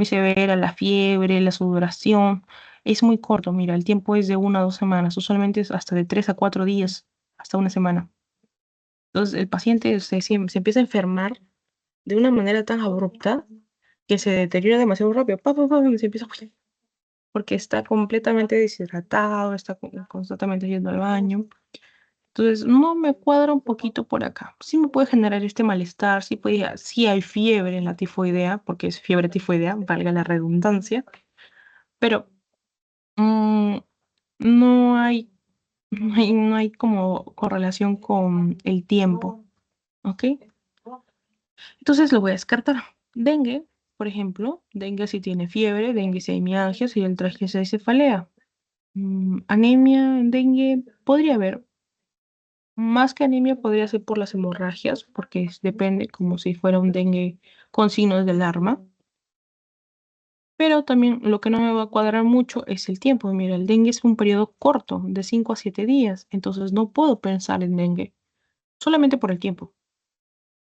severa, la fiebre, la sudoración, es muy corto, mira, el tiempo es de 1 a 2 semanas, usualmente es hasta de 3 a 4 días, hasta una semana. Entonces, el paciente se empieza a enfermar de una manera tan abrupta que se deteriora demasiado rápido, y se empieza a porque está completamente deshidratado, está constantemente yendo al baño. Entonces, no me cuadra un poquito por acá. Sí me puede generar este malestar, sí hay fiebre en la tifoidea, porque es fiebre tifoidea, valga la redundancia, pero mm, no hay, no hay como correlación con el tiempo, ¿ok? Entonces lo voy a descartar. Dengue, por ejemplo, dengue si tiene fiebre, dengue si hay mialgia, si el traje si hay cefalea. Anemia en dengue podría haber. Más que anemia podría ser por las hemorragias, porque depende como si fuera un dengue con signos de alarma. Pero también lo que no me va a cuadrar mucho es el tiempo. Mira, el dengue es un periodo corto, de 5 a 7 días, entonces no puedo pensar en dengue, solamente por el tiempo.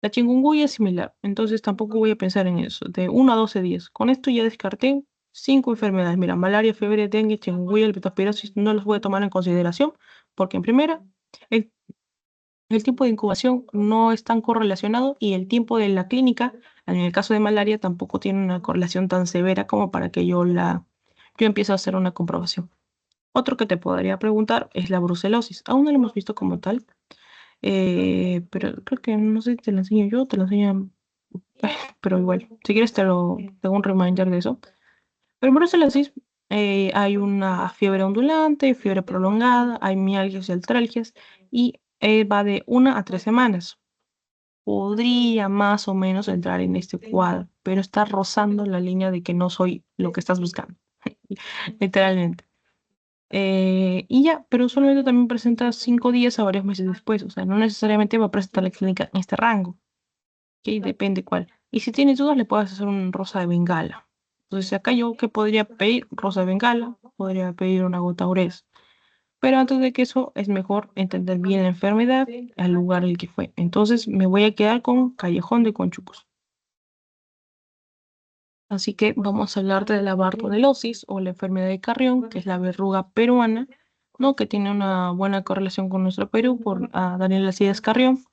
La chikungunya es similar, entonces tampoco voy a pensar en eso, de 1 a 12 días. Con esto ya descarté 5 enfermedades. Mira, malaria, fiebre, dengue, chikungunya, leptospirosis, no los voy a tomar en consideración, porque en primera, el el tiempo de incubación no es tan correlacionado y el tiempo de la clínica, en el caso de malaria, tampoco tiene una correlación tan severa como para que yo empiece a hacer una comprobación. Otro que te podría preguntar es la brucelosis. Aún no lo hemos visto como tal, pero creo que no sé si te la enseño yo, te la enseño, pero igual, si quieres te hago un reminder de eso. Pero en brucelosis hay una fiebre ondulante, fiebre prolongada, hay mialgias y artralgias y va de 1 a 3 semanas. Podría más o menos entrar en este cuadro, pero está rozando la línea de que no soy lo que estás buscando, literalmente. Y ya, pero usualmente también presenta 5 días a varios meses después, o sea, no necesariamente va a presentar la clínica en este rango, que depende cuál. Y si tienes dudas, le puedes hacer un rosa de bengala. Entonces, acá yo, ¿qué podría pedir? Rosa de bengala, podría pedir una gota Pero antes de que eso, es mejor entender bien la enfermedad, al lugar en el que fue. Entonces me voy a quedar con Callejón de Conchucos. Así que vamos a hablar de la bartonelosis o la enfermedad de Carrión, que es la verruga peruana, ¿no? Que tiene una buena correlación con nuestro Perú por Daniel Alcides Carrión,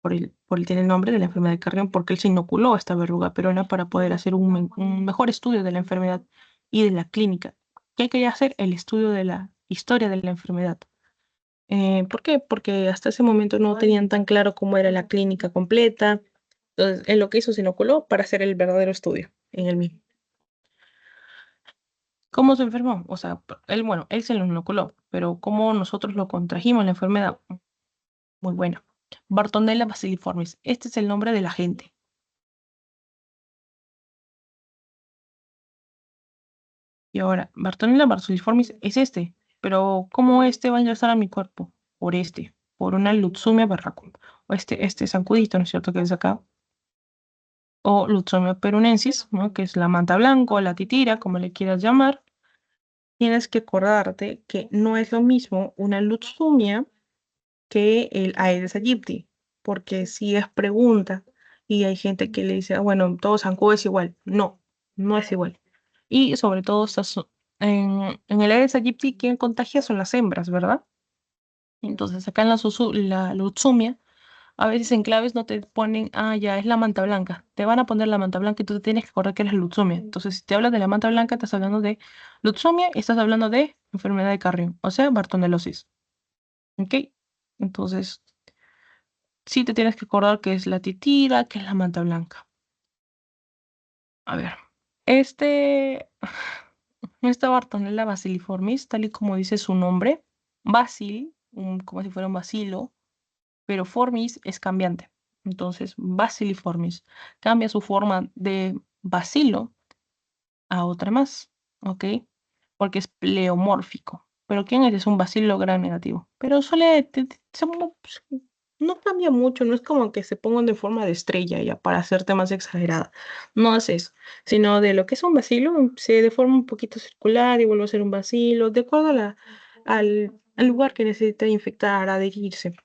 tiene el nombre de la enfermedad de Carrión, porque él se inoculó esta verruga peruana para poder hacer un mejor estudio de la enfermedad y de la clínica. ¿Qué quería hacer? El estudio de la historia de la enfermedad. ¿Por qué? Porque hasta ese momento no tenían tan claro cómo era la clínica completa. Entonces, en lo que hizo se inoculó para hacer el verdadero estudio en el mismo. ¿Cómo se enfermó? O sea, él, bueno, él se lo inoculó, pero ¿cómo nosotros lo contrajimos la enfermedad? Muy buena. Bartonella bacilliformis. Este es el nombre del agente. Y ahora, Bartonella bacilliformis es este. Pero ¿cómo este va a ingresar a mi cuerpo? Por una Lutzumia verrucum. O este zancudito, ¿no es cierto? Que es acá. O Lutzumia perunensis, ¿no? Que es la manta blanca o la titira, como le quieras llamar. Tienes que acordarte que no es lo mismo una Lutzumia que el Aedes aegypti, porque si es pregunta y hay gente que le dice, "Ah, bueno, todo zancudo es igual". No, no es igual. Y sobre todo en el Aedes aegypti, quien contagia son las hembras, ¿verdad? Entonces acá en la Lutzumia, a veces en claves no te ponen, ya es la manta blanca. Te van a poner la manta blanca y tú te tienes que acordar que eres Lutzumia. Entonces, si te hablas de la manta blanca, estás hablando de Lutzumia y estás hablando de enfermedad de Carrión, o sea, bartonelosis. ¿Ok? Entonces, sí te tienes que acordar que es la titira, que es la manta blanca. A ver, este, esta Bartonella basiliformis, tal y como dice su nombre, basil, como si fuera un bacilo, pero formis es cambiante. Entonces, basiliformis cambia su forma de bacilo a otra más, ¿ok? Porque es pleomórfico. Pero ¿quién es? Es un bacilo gran negativo. Pero no cambia mucho, no es como que se pongan de forma de estrella ya para hacerte más exagerada. No hace eso, sino de lo que es un bacilo, se deforma un poquito circular y vuelve a ser un bacilo, de acuerdo al lugar que necesita infectar, adherirse.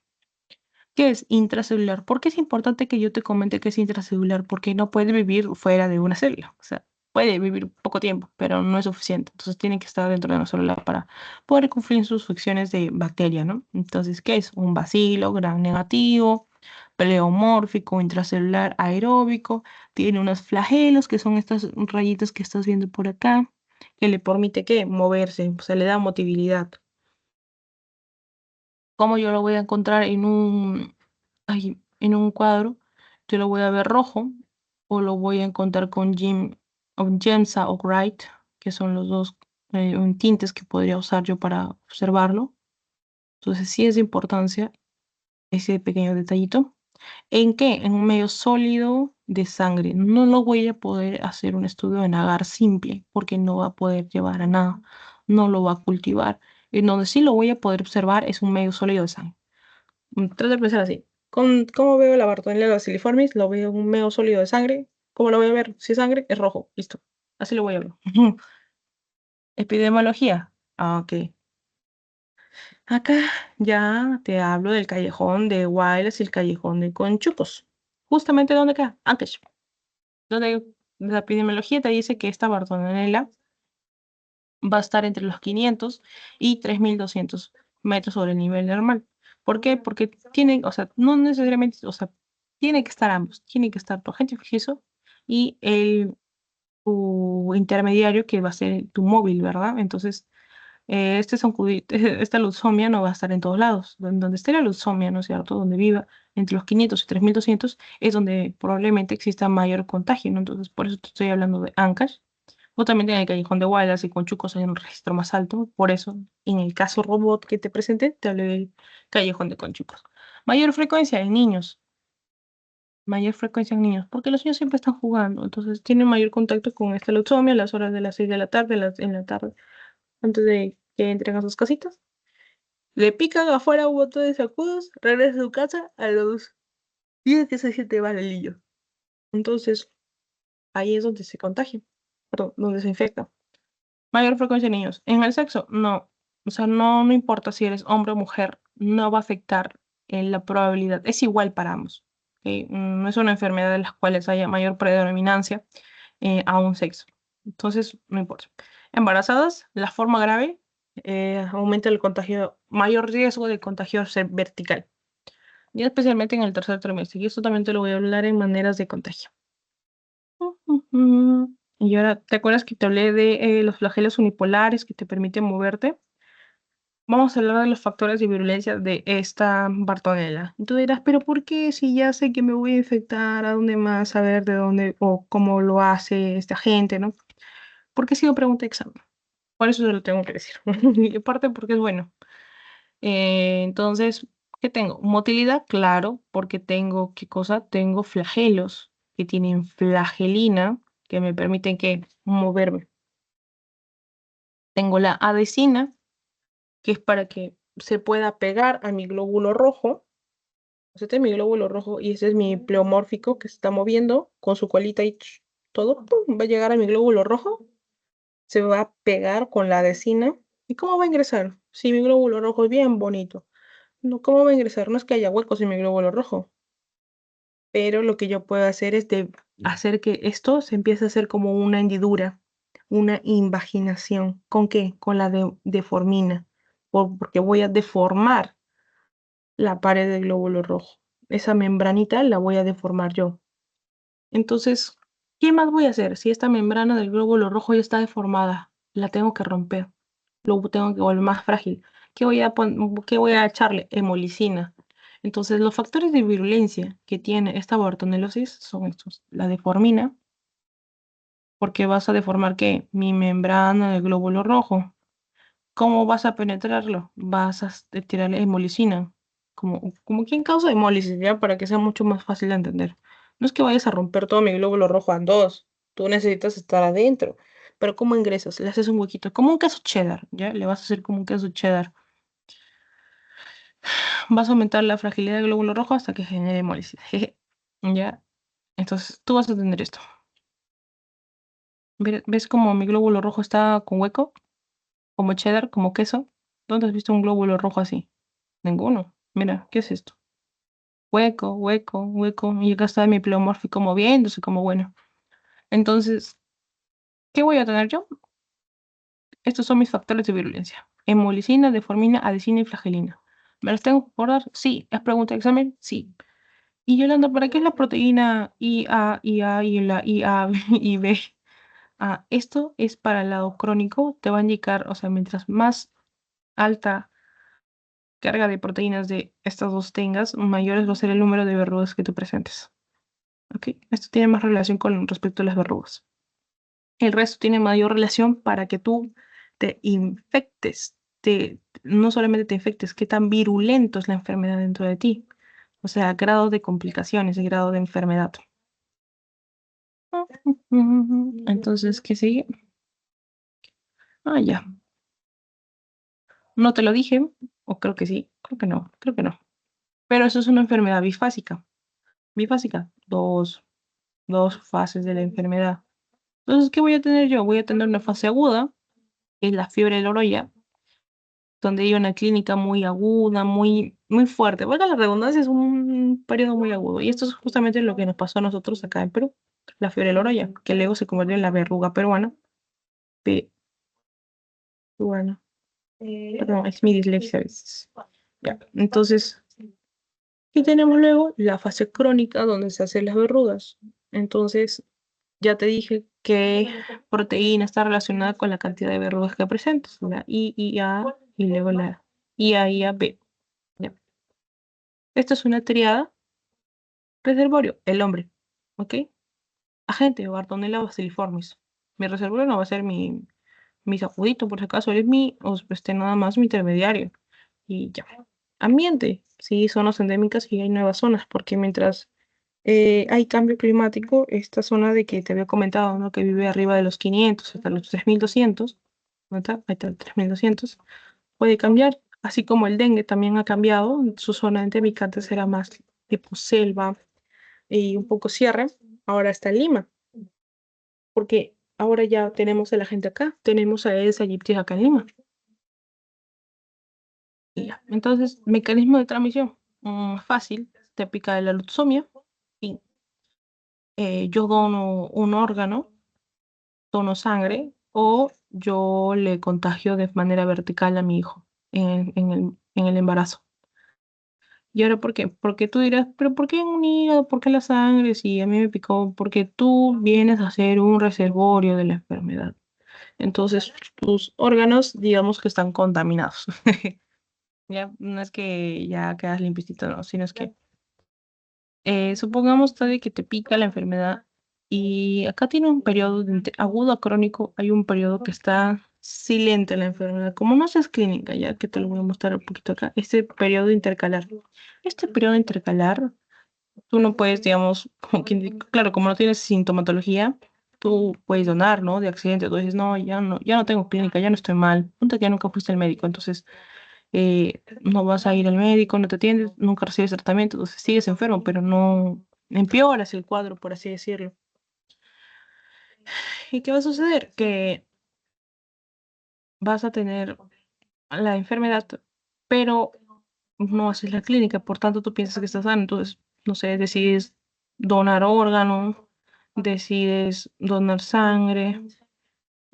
¿Qué es intracelular? ¿Por qué es importante que yo te comente que es intracelular? Porque no puede vivir fuera de una célula. O sea, puede vivir poco tiempo, pero no es suficiente. Entonces tiene que estar dentro de una célula para poder cumplir sus funciones de bacteria, ¿no? Entonces, ¿qué es? Un bacilo gram negativo, pleomórfico, intracelular, aeróbico. Tiene unos flagelos, que son estas rayitas que estás viendo por acá, que le permite, ¿qué? Moverse, o sea, le da motilidad. ¿Cómo yo lo voy a encontrar en un cuadro? Yo lo voy a ver rojo o lo voy a encontrar con o Gemsa o Wright, que son los dos tintes que podría usar yo para observarlo. Entonces sí es de importancia ese pequeño detallito. ¿En qué? En un medio sólido de sangre. No lo voy a poder hacer un estudio en agar simple porque no va a poder llevar a nada. No lo va a cultivar. En donde sí lo voy a poder observar es un medio sólido de sangre. Trata de pensar así. ¿Cómo veo la Bartonella bacilliformis? Lo veo en un medio sólido de sangre. ¿Cómo lo voy a ver? Si es sangre, es rojo. Listo. Así lo voy a ver. Epidemiología. Ok. Acá ya te hablo del callejón de Guaylas y el callejón de Conchucos. Justamente donde queda, antes. Donde la epidemiología te dice que esta Bartonella va a estar entre los 500 y 3200 metros sobre el nivel normal. ¿Por qué? Porque tienen, o sea, no necesariamente, o sea, tiene que estar ambos. Tiene que estar tu agente fijoso y tu intermediario, que va a ser tu móvil, ¿verdad? Entonces, esta leucemia no va a estar en todos lados. Donde esté la leucemia, ¿no es cierto? Donde viva entre los 500 y 3200 es donde probablemente exista mayor contagio, ¿no? Entonces, por eso te estoy hablando de Ancash. Justamente en el Callejón de Wallace y con Chucos hay un registro más alto. Por eso, en el caso robot que te presenté, te hablé del Callejón de Conchucos. Mayor frecuencia en niños. Mayor frecuencia en niños. Porque los niños siempre están jugando. Entonces tienen mayor contacto con esta leucemia a las horas de las 6 de la tarde, en la tarde, antes de que entren a sus casitas. Le pican afuera un montón de sacudos, regresa a su casa a los 10 que se siente mal el niño. Entonces, ahí es donde se contagia. Perdón, donde se infecta. Mayor frecuencia en niños. En el sexo, no. O sea, no importa si eres hombre o mujer, no va a afectar en la probabilidad. Es igual para ambos. ¿Ok? No es una enfermedad de las cuales haya mayor predominancia a un sexo. Entonces, no importa. Embarazadas, la forma grave aumenta el contagio, mayor riesgo de contagio vertical. Y especialmente en el tercer trimestre. Y esto también te lo voy a hablar en maneras de contagio. Y ahora, ¿te acuerdas que te hablé de los flagelos unipolares que te permiten moverte? Vamos a hablar de los factores de virulencia de esta Bartonella. Y tú dirás, pero ¿por qué si ya sé que me voy a infectar? ¿A dónde más? Saber de dónde o cómo lo hace esta gente, ¿no? Porque ha sido pregunta de examen. Por eso se lo tengo que decir. Y aparte porque es bueno. Entonces, ¿qué tengo? Motilidad, claro, porque tengo, ¿qué cosa? Tengo flagelos que tienen flagelina, que me permiten que moverme. Tengo la adesina, que es para que se pueda pegar a mi glóbulo rojo. Este es mi glóbulo rojo y ese es mi pleomórfico que se está moviendo con su colita y todo ¡pum! Va a llegar a mi glóbulo rojo, se va a pegar con la adesina. ¿Y cómo va a ingresar? Si mi glóbulo rojo es bien bonito. No, ¿cómo va a ingresar? No es que haya huecos en mi glóbulo rojo, pero lo que yo puedo hacer es hacer que esto se empiece a hacer como una hendidura, una invaginación. ¿Con qué? Con la deformina, porque voy a deformar la pared del glóbulo rojo. Esa membranita la voy a deformar yo. Entonces, ¿qué más voy a hacer? Si esta membrana del glóbulo rojo ya está deformada, la tengo que romper, lo tengo que volver más frágil. ¿Qué voy a echarle? Hemolicina. Entonces, los factores de virulencia que tiene esta bartonelosis son estos. La deformina, porque vas a deformar ¿qué? Mi membrana del glóbulo rojo. ¿Cómo vas a penetrarlo? Vas a tirarle hemolicina, como quien causa hemólisis, ¿ya? Para que sea mucho más fácil de entender. No es que vayas a romper todo mi glóbulo rojo en dos, tú necesitas estar adentro. Pero ¿cómo ingresas? Le haces un huequito, como un queso cheddar, ¿ya? Le vas a hacer como un queso cheddar. Vas a aumentar la fragilidad del glóbulo rojo hasta que genere hemólisis, jeje, ¿ya? Entonces, tú vas a tener esto. ¿Ves cómo mi glóbulo rojo está con hueco? Como cheddar, como queso. ¿Dónde has visto un glóbulo rojo así? Ninguno. Mira, ¿qué es esto? Hueco, hueco, hueco. Y acá está mi pleomórfico moviéndose como bueno. Entonces, ¿qué voy a tener yo? Estos son mis factores de virulencia. Hemolicina, deformina, adesina y flagelina. ¿Me los tengo que acordar? Sí. ¿Es pregunta de examen? Sí. Y Yolanda, ¿para qué es la proteína IA y la IA y B? Ah, esto es para el lado crónico. Te va a indicar, o sea, mientras más alta carga de proteínas de estas dos tengas, mayores va a ser el número de verrugas que tú presentes. ¿Ok? Esto tiene más relación con respecto a las verrugas. El resto tiene mayor relación para que tú te infectes, no solamente te infectes, qué tan virulento es la enfermedad dentro de ti. O sea, grado de complicaciones y grado de enfermedad. Entonces, ¿qué sigue? Ah, ya. No te lo dije, o creo que sí, creo que no, creo que no. Pero eso es una enfermedad bifásica. Bifásica, dos fases de la enfermedad. Entonces, ¿qué voy a tener yo? Voy a tener una fase aguda, que es la fiebre del Oroya, donde hay una clínica muy aguda, muy fuerte. Valga la redundancia, es un periodo muy agudo. Y esto es justamente lo que nos pasó a nosotros acá en Perú, la fiebre del Oroya, que luego se convirtió en la verruga peruana. Peruana. Perdón, es mi dislexia a veces. Ya, entonces, ¿qué tenemos luego? La fase crónica, donde se hacen las verrugas. Entonces, ya te dije que proteína está relacionada con la cantidad de verrugas que presentas, la IIA y luego la IAIAB. ¿Ya? Esto es una triada. Reservorio, el hombre. ¿Ok? Agente, Bartonella basiliformis. Mi reservorio no va a ser mi sacudito, por si acaso, eres nada más mi intermediario. Y ya. Ambiente, sí, zonas endémicas y hay nuevas zonas, porque mientras hay cambio climático, esta zona de que te había comentado, ¿no? Que vive arriba de los 500 hasta los 3200, ¿no está? Ahí está, 3200, puede cambiar, así como el dengue también ha cambiado, su zona endémica antes era más tipo selva y un poco sierra, ahora está en Lima, porque ahora ya tenemos a la gente acá, tenemos a Aedes aegypti acá en Lima. Y ya. Entonces, mecanismo de transmisión, fácil, te pica la leucemia y yo dono un órgano, dono sangre o yo le contagio de manera vertical a mi hijo en el embarazo. ¿Y ahora por qué? Porque tú dirás, pero ¿por qué un hígado? ¿Por qué la sangre? Si a mí me picó, porque tú vienes a ser un reservorio de la enfermedad. Entonces, tus órganos, digamos que están contaminados. Ya no es que ya quedas limpicito, no, sino es que supongamos Taddy, que te pica la enfermedad y acá tiene un periodo agudo a crónico, hay un periodo que está silente la enfermedad. Como no seas clínica, ya que te lo voy a mostrar un poquito acá, este periodo intercalar. Este periodo intercalar, tú no puedes, digamos, claro, como no tienes sintomatología, tú puedes donar, ¿no? De accidente, tú dices, no, ya no tengo clínica, ya no estoy mal, punto que ya nunca fuiste al médico, entonces no vas a ir al médico, no te atiendes, nunca recibes tratamiento, entonces sigues enfermo, pero no empeoras el cuadro, por así decirlo. ¿Y qué va a suceder? Que vas a tener la enfermedad, pero no haces la clínica, por tanto tú piensas que estás sano, entonces, no sé, decides donar órgano, decides donar sangre,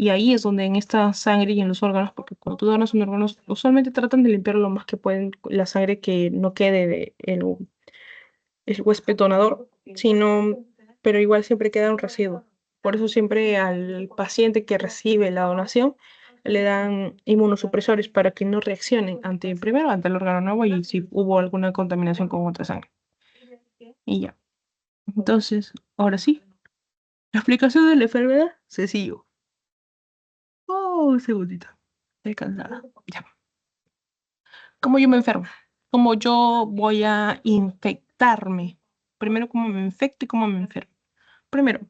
y ahí es donde en esta sangre y en los órganos, porque cuando tú donas un órgano, usualmente tratan de limpiar lo más que pueden la sangre que no quede de el huésped donador, sino, pero igual siempre queda un residuo. Por eso siempre al paciente que recibe la donación le dan inmunosupresores para que no reaccionen primero ante el órgano nuevo y si hubo alguna contaminación con otra sangre. Y ya. Entonces, ahora sí, la explicación de la enfermedad, sencillo. Oh, un segundito. Estoy cansada. Ya. ¿Cómo yo me enfermo? ¿Cómo yo voy a infectarme? Primero, ¿cómo me infecto y cómo me enfermo? Primero,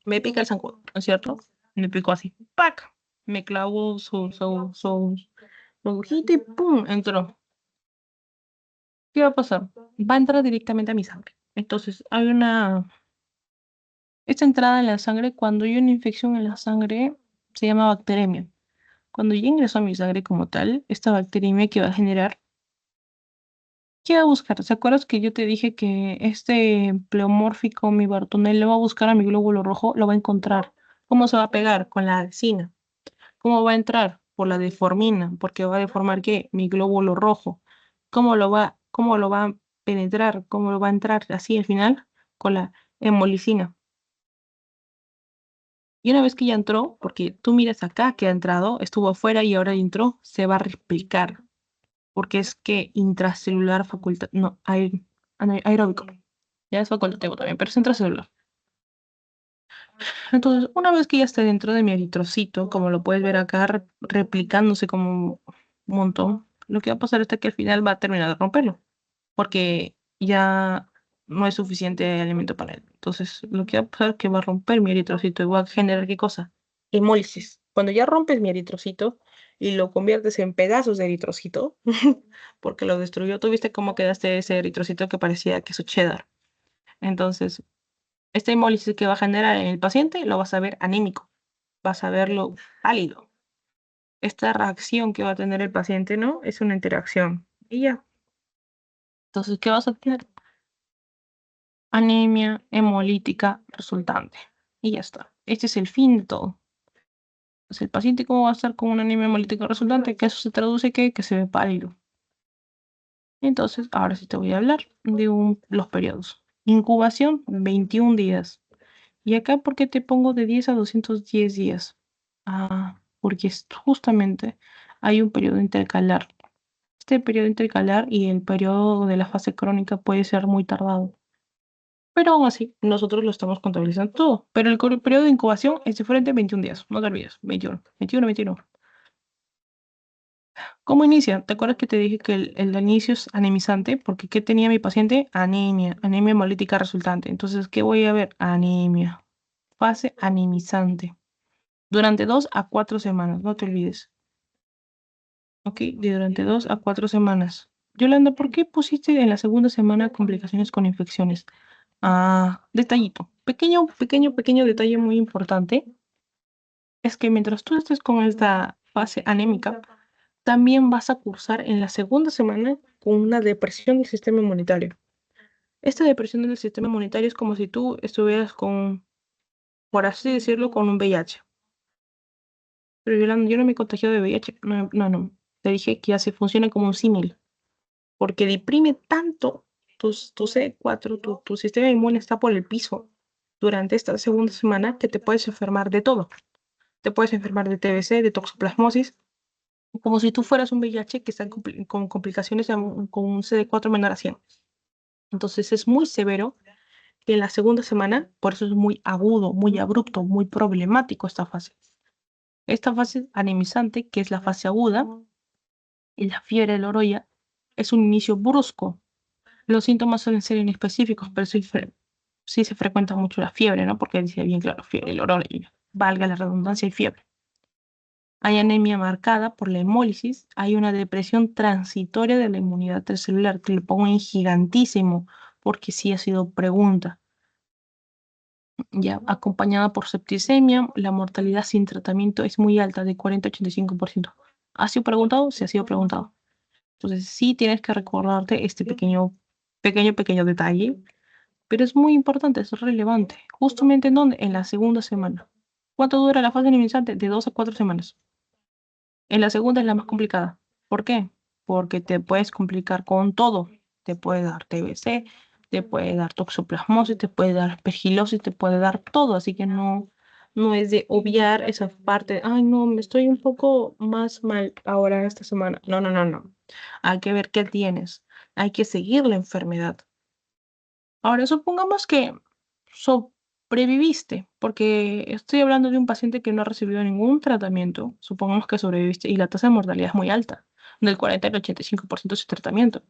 me pica el zancudo, ¿no es cierto? Me picó así, ¡pac! Me clavó su agujita y ¡pum! Entró. ¿Qué va a pasar? Va a entrar directamente a mi sangre. Entonces, esta entrada en la sangre, cuando hay una infección en la sangre, se llama bacteremia. Cuando ya ingresó a mi sangre como tal, esta bacteremia que va a generar, ¿qué va a buscar? ¿Se acuerdas que yo te dije que este pleomórfico, mi Bartonella, va a buscar a mi glóbulo rojo? Lo va a encontrar. ¿Cómo se va a pegar? Con la adhesina. ¿Cómo va a entrar? Por la deformina, porque va a deformar ¿qué? Mi glóbulo rojo. ¿Cómo lo va a penetrar? ¿Cómo lo va a entrar? Así al final, con la hemolicina. Y una vez que ya entró, porque tú miras acá que ha entrado, estuvo afuera y ahora entró, se va a replicar, porque es que intracelular facultad, no, aeróbico. Ya es facultativo también, pero es intracelular. Entonces, una vez que ya está dentro de mi eritrocito, como lo puedes ver acá, replicándose como un montón, lo que va a pasar es que al final va a terminar de romperlo, porque ya no es suficiente alimento para él. Entonces, lo que va a pasar es que va a romper mi eritrocito y va a generar ¿qué cosa? Hemólisis. Cuando ya rompes mi eritrocito y lo conviertes en pedazos de eritrocito, porque lo destruyó, ¿tuviste cómo quedaste ese eritrocito que parecía queso cheddar? Entonces, esta hemólisis que va a generar en el paciente lo vas a ver anímico, vas a verlo pálido. Esta reacción que va a tener el paciente, ¿no? Es una interacción. Y ya. Entonces, ¿qué vas a tener? Anemia hemolítica resultante. Y ya está. Este es el fin de todo. Entonces, el paciente, ¿cómo va a estar con una anemia hemolítica resultante? Que eso se traduce que se ve pálido. Entonces, ahora sí te voy a hablar de los periodos. Incubación, 21 días. Y acá, ¿por qué te pongo de 10 a 210 días? Porque justamente hay un periodo intercalar. Este periodo intercalar y el periodo de la fase crónica puede ser muy tardado. Pero aún así, nosotros lo estamos contabilizando todo. Pero el periodo de incubación es diferente, 21 días. No te olvides, 21, 21, 21. ¿Cómo inicia? ¿Te acuerdas que te dije que el de inicio es anemizante? Porque ¿qué tenía mi paciente? Anemia, anemia hemolítica resultante. Entonces, ¿qué voy a ver? Anemia. Fase anemizante. Durante 2 a 4 semanas, no te olvides. ¿Ok? Durante 2 a 4 semanas. Yolanda, ¿por qué pusiste en la segunda semana complicaciones con infecciones? Detallito. Pequeño, pequeño, pequeño detalle muy importante es que mientras tú estés con esta fase anémica, también vas a cursar en la segunda semana con una depresión del sistema inmunitario. Esta depresión del sistema inmunitario es como si tú estuvieras con, por así decirlo, con un VIH. Pero yo no me he contagiado de VIH. No, no, no. Te dije que así funciona como un símil, porque deprime tanto tu CD4, tu sistema inmune está por el piso durante esta segunda semana que te puedes enfermar de todo. Te puedes enfermar de TBC, de toxoplasmosis, como si tú fueras un VIH que está con complicaciones con un CD4 menor a 100. Entonces es muy severo que en la segunda semana, por eso es muy agudo, muy abrupto, muy problemático esta fase. Esta fase anemizante, que es la fase aguda, y la fiebre de Loroya, es un inicio brusco. Los síntomas suelen ser inespecíficos, pero sí se frecuenta mucho la fiebre, ¿no? Porque dice bien claro, fiebre, Loroya, valga la redundancia y fiebre. Hay anemia marcada por la hemólisis, hay una depresión transitoria de la inmunidad celular, te lo pongo en gigantísimo, porque sí ha sido pregunta. Ya acompañada por septicemia, la mortalidad sin tratamiento es muy alta, de 40 a 85%. ¿Ha sido preguntado? Sí ha sido preguntado. Entonces sí tienes que recordarte este pequeño detalle, pero es muy importante, es relevante. Justamente en dónde? En la segunda semana. ¿Cuánto dura la fase inmunizante? De 2 a 4 semanas. En la segunda es la más complicada. ¿Por qué? Porque te puedes complicar con todo. Te puede dar TBC, te puede dar toxoplasmosis, te puede dar aspergilosis, te puede dar todo. Así que no es de obviar esa parte. Ay, no, me estoy un poco más mal ahora esta semana. No, no, no, no. Hay que ver qué tienes. Hay que seguir la enfermedad. Ahora, supongamos que sobreviviste, porque estoy hablando de un paciente que no ha recibido ningún tratamiento. Supongamos que sobreviviste y la tasa de mortalidad es muy alta, del 40 al 85% de su tratamiento,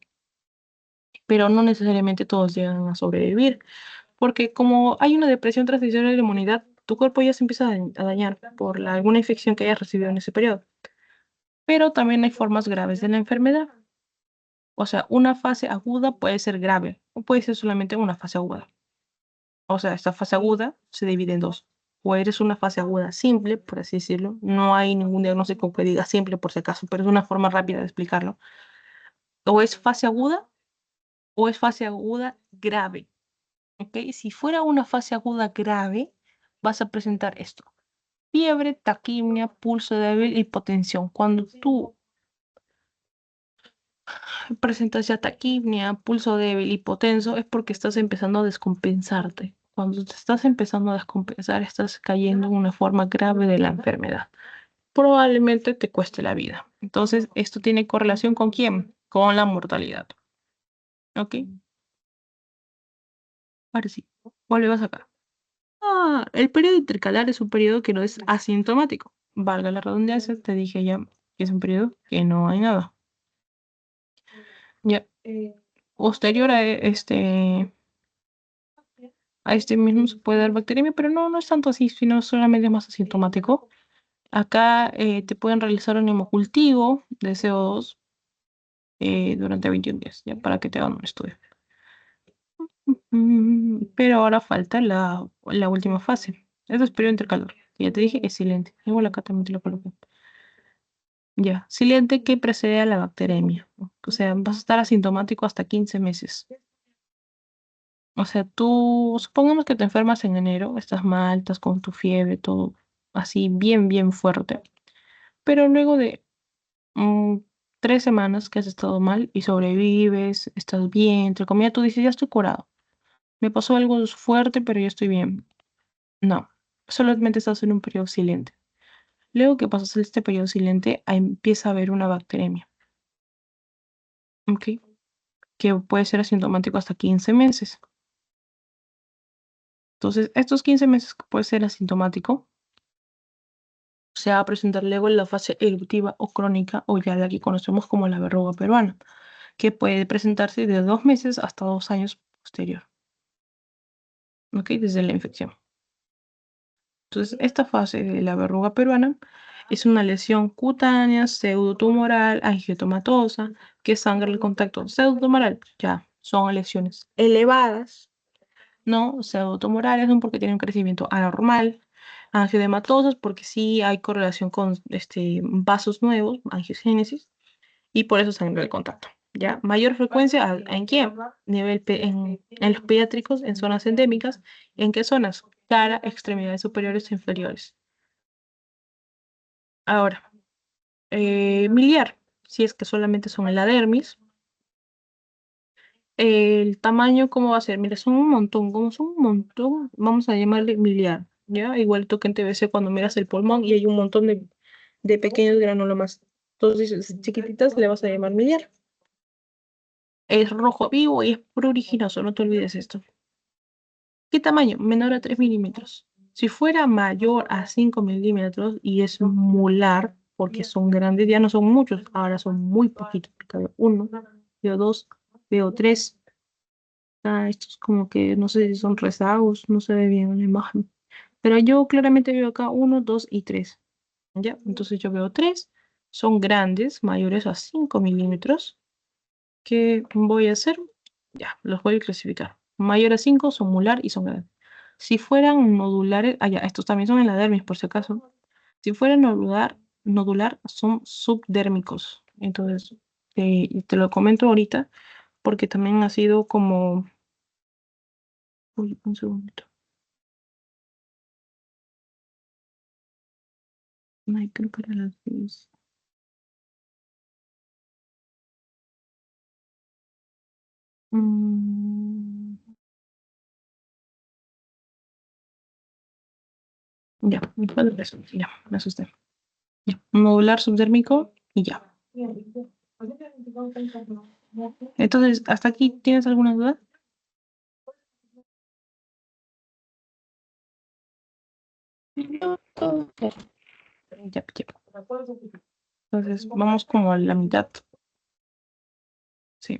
pero no necesariamente todos llegan a sobrevivir, porque como hay una depresión transicional de la inmunidad, tu cuerpo ya se empieza a dañar por alguna infección que hayas recibido en ese periodo. Pero también hay formas graves de la enfermedad. O sea, una fase aguda puede ser grave o puede ser solamente una fase aguda. O sea, esta fase aguda se divide en dos. O eres una fase aguda simple, por así decirlo. No hay ningún diagnóstico que diga simple por si acaso, pero es una forma rápida de explicarlo. O es fase aguda o es fase aguda grave. ¿Ok? Si fuera una fase aguda grave, vas a presentar esto. Fiebre, taquimia, pulso débil, hipotensión. Cuando tú presentas ya taquimia, pulso débil, hipotenso, es porque estás empezando a descompensarte. Cuando te estás empezando a descompensar, estás cayendo en una forma grave de la enfermedad. Probablemente te cueste la vida. Entonces, ¿esto tiene correlación con quién? Con la mortalidad. ¿Ok? Ahora sí, volvemos acá. El periodo intercalar es un periodo que no es asintomático. Valga la redundancia, te dije ya que es un periodo que no hay nada. Ya. Posterior a este mismo se puede dar bacteriemia, pero no es tanto así, sino solamente más asintomático. Acá te pueden realizar un hemocultivo de CO2 durante 21 días, ya para que te hagan un estudio. Pero ahora falta la última fase. Eso es periodo intercalor. Ya te dije, es silente. Igual acá también te lo coloqué. Ya, silente que precede a la bacteremia. O sea, vas a estar asintomático hasta 15 meses. O sea, tú, supongamos que te enfermas en enero, estás mal, estás con tu fiebre, todo así bien fuerte. Pero luego de 3 semanas que has estado mal y sobrevives, estás bien, entre comillas, tú dices, ya estoy curado. Me pasó algo fuerte, pero ya estoy bien. No, solamente estás en un periodo silente. Luego que pasas este periodo silente, ahí empieza a haber una bacteremia, ¿ok? Que puede ser asintomático hasta 15 meses. Entonces, estos 15 meses que puede ser asintomático, se va a presentar luego en la fase eruptiva o crónica, o ya la que conocemos como la verruga peruana, que puede presentarse de 2 meses hasta 2 años posterior, ¿ok? Desde la infección. Entonces, esta fase de la verruga peruana es una lesión cutánea, pseudotumoral, angiotomatosa, que sangra el contacto. Pseudotumoral, ya, son lesiones elevadas, ¿no? Pseudotumorales son porque tienen un crecimiento anormal, angioedematosos, porque sí hay correlación con vasos nuevos, angiogénesis, y por eso sangre de contacto. ¿Ya? Mayor frecuencia, ¿en quién? En los pediátricos, en zonas endémicas. ¿En qué zonas? Cara, extremidades superiores e inferiores. Ahora, miliar, si es que solamente son en la dermis. El tamaño, ¿cómo va a ser? Mira, son un montón, como son un montón, vamos a llamarle miliar, ¿ya? Igual tú que en TBC cuando miras el pulmón y hay un montón de pequeños granulomas. Entonces, chiquititas le vas a llamar miliar. Es rojo vivo y es pruriginoso, no te olvides esto. ¿Qué tamaño? Menor a 3 milímetros. Si fuera mayor a 5 milímetros y es molar, porque son grandes, ya no son muchos, ahora son muy poquitos. Veo uno, veo dos, veo tres. Ah, estos como que no sé si son rezagos, no se ve bien en la imagen. Pero yo claramente veo acá uno, dos y tres. ¿Ya? Entonces yo veo tres. Son grandes, mayores a 5 milímetros. ¿Qué voy a hacer? Ya, los voy a clasificar. Mayor a 5 son molar y son grandes. Si fueran nodulares, ya, estos también son en la dermis por si acaso. Si fueran nodular son subdérmicos. Entonces, te lo comento ahorita porque también ha sido como... Uy, un segundito. Ay, creo que era las 10. Mm, ya, vale, eso, ya, me asusté. Ya, nodular subdérmico y ya. Entonces, ¿hasta aquí tienes alguna duda? No, todo claro. Ya, ya. Entonces, vamos como a la mitad. Sí.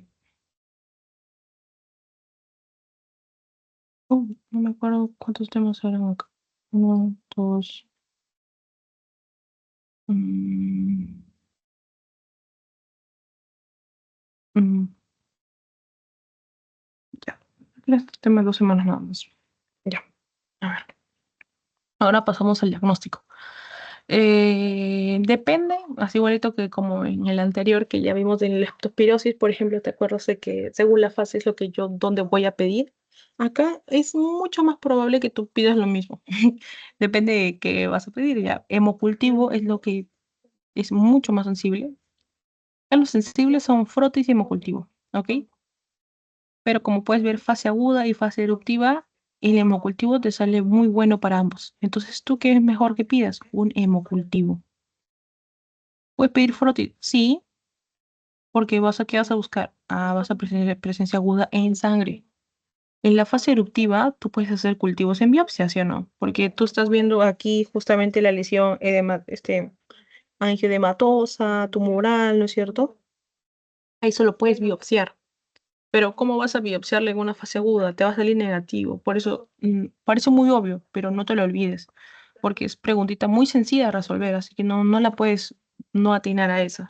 No me acuerdo cuántos temas eran acá. Uno, dos. mm, mm, ya. Este tema 2 semanas nada más. Ya. A ver. Ahora pasamos al diagnóstico. Depende, así igualito que como en el anterior que ya vimos de la leptospirosis, por ejemplo, ¿te acuerdas de que según la fase es lo que yo, dónde voy a pedir? Acá es mucho más probable que tú pidas lo mismo. Depende de qué vas a pedir. Ya, hemocultivo es lo que es mucho más sensible. A los sensibles son frotis y hemocultivo, ¿ok? Pero como puedes ver, fase aguda y fase eruptiva, el hemocultivo te sale muy bueno para ambos. Entonces, ¿tú qué es mejor que pidas? Un hemocultivo. ¿Puedes pedir frotis? Sí, porque ¿qué vas a buscar? Ah, vas a presencia aguda en sangre. En la fase eruptiva, tú puedes hacer cultivos en biopsia, ¿sí o no? Porque tú estás viendo aquí justamente la lesión angioedematosa, tumoral, ¿no es cierto? Ahí solo puedes biopsiar. Pero ¿cómo vas a biopsiarle en una fase aguda? Te va a salir negativo. Por eso, parece muy obvio, pero no te lo olvides. Porque es preguntita muy sencilla de resolver, así que no la puedes no atinar a esa.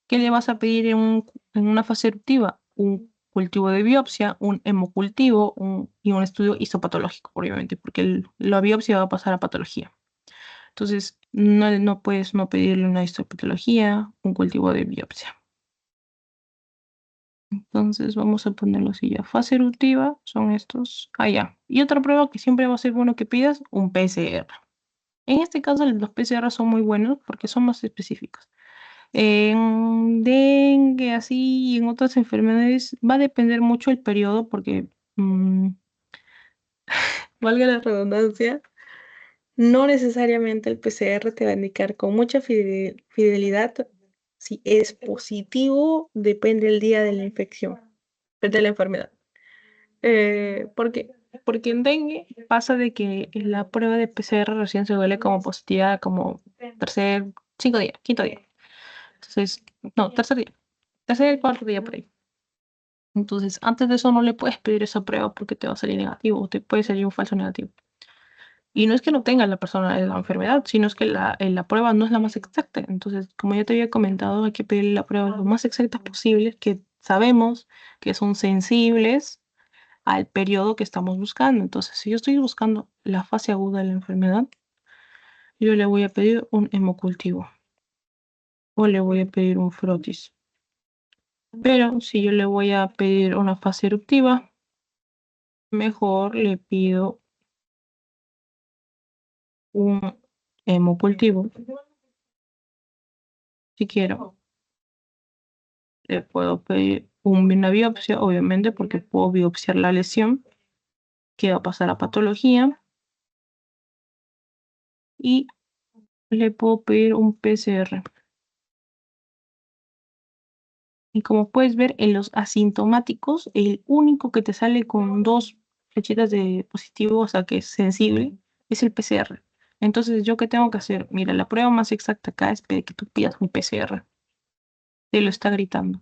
¿Qué le vas a pedir en una fase eruptiva? Un cultivo de biopsia, un hemocultivo y un estudio histopatológico, obviamente, porque la biopsia va a pasar a patología. Entonces, no puedes no pedirle una histopatología, un cultivo de biopsia. Entonces, vamos a ponerlo así ya. Fase eruptiva son estos. Ah, ya. Y otra prueba que siempre va a ser bueno que pidas, un PCR. En este caso, los PCR son muy buenos porque son más específicos. En dengue, así, y en otras enfermedades, va a depender mucho el periodo porque, valga la redundancia, no necesariamente el PCR te va a indicar con mucha fidelidad si es positivo, depende del día de la infección, de la enfermedad. ¿Por qué? Porque en dengue pasa de que la prueba de PCR recién se duele como positiva, como tercer, 5 días, quinto día. Entonces, no, tercer, cuarto día por ahí. Entonces, antes de eso no le puedes pedir esa prueba porque te va a salir negativo, te puede salir un falso negativo. Y no es que no tenga la persona la enfermedad, sino es que la prueba no es la más exacta. Entonces, como ya te había comentado, hay que pedir la prueba lo más exacta posible, que sabemos que son sensibles al periodo que estamos buscando. Entonces, si yo estoy buscando la fase aguda de la enfermedad, yo le voy a pedir un hemocultivo o le voy a pedir un frotis. Pero si yo le voy a pedir una fase eruptiva, mejor le pido un hemocultivo. Si quiero, le puedo pedir una biopsia, obviamente, porque puedo biopsiar la lesión que va a pasar a patología. Y le puedo pedir un PCR. Y como puedes ver, en los asintomáticos, el único que te sale con dos flechitas de positivo, o sea que es sensible, es el PCR. Entonces, ¿yo qué tengo que hacer? Mira, la prueba más exacta acá es que tú pidas un PCR. Te lo está gritando.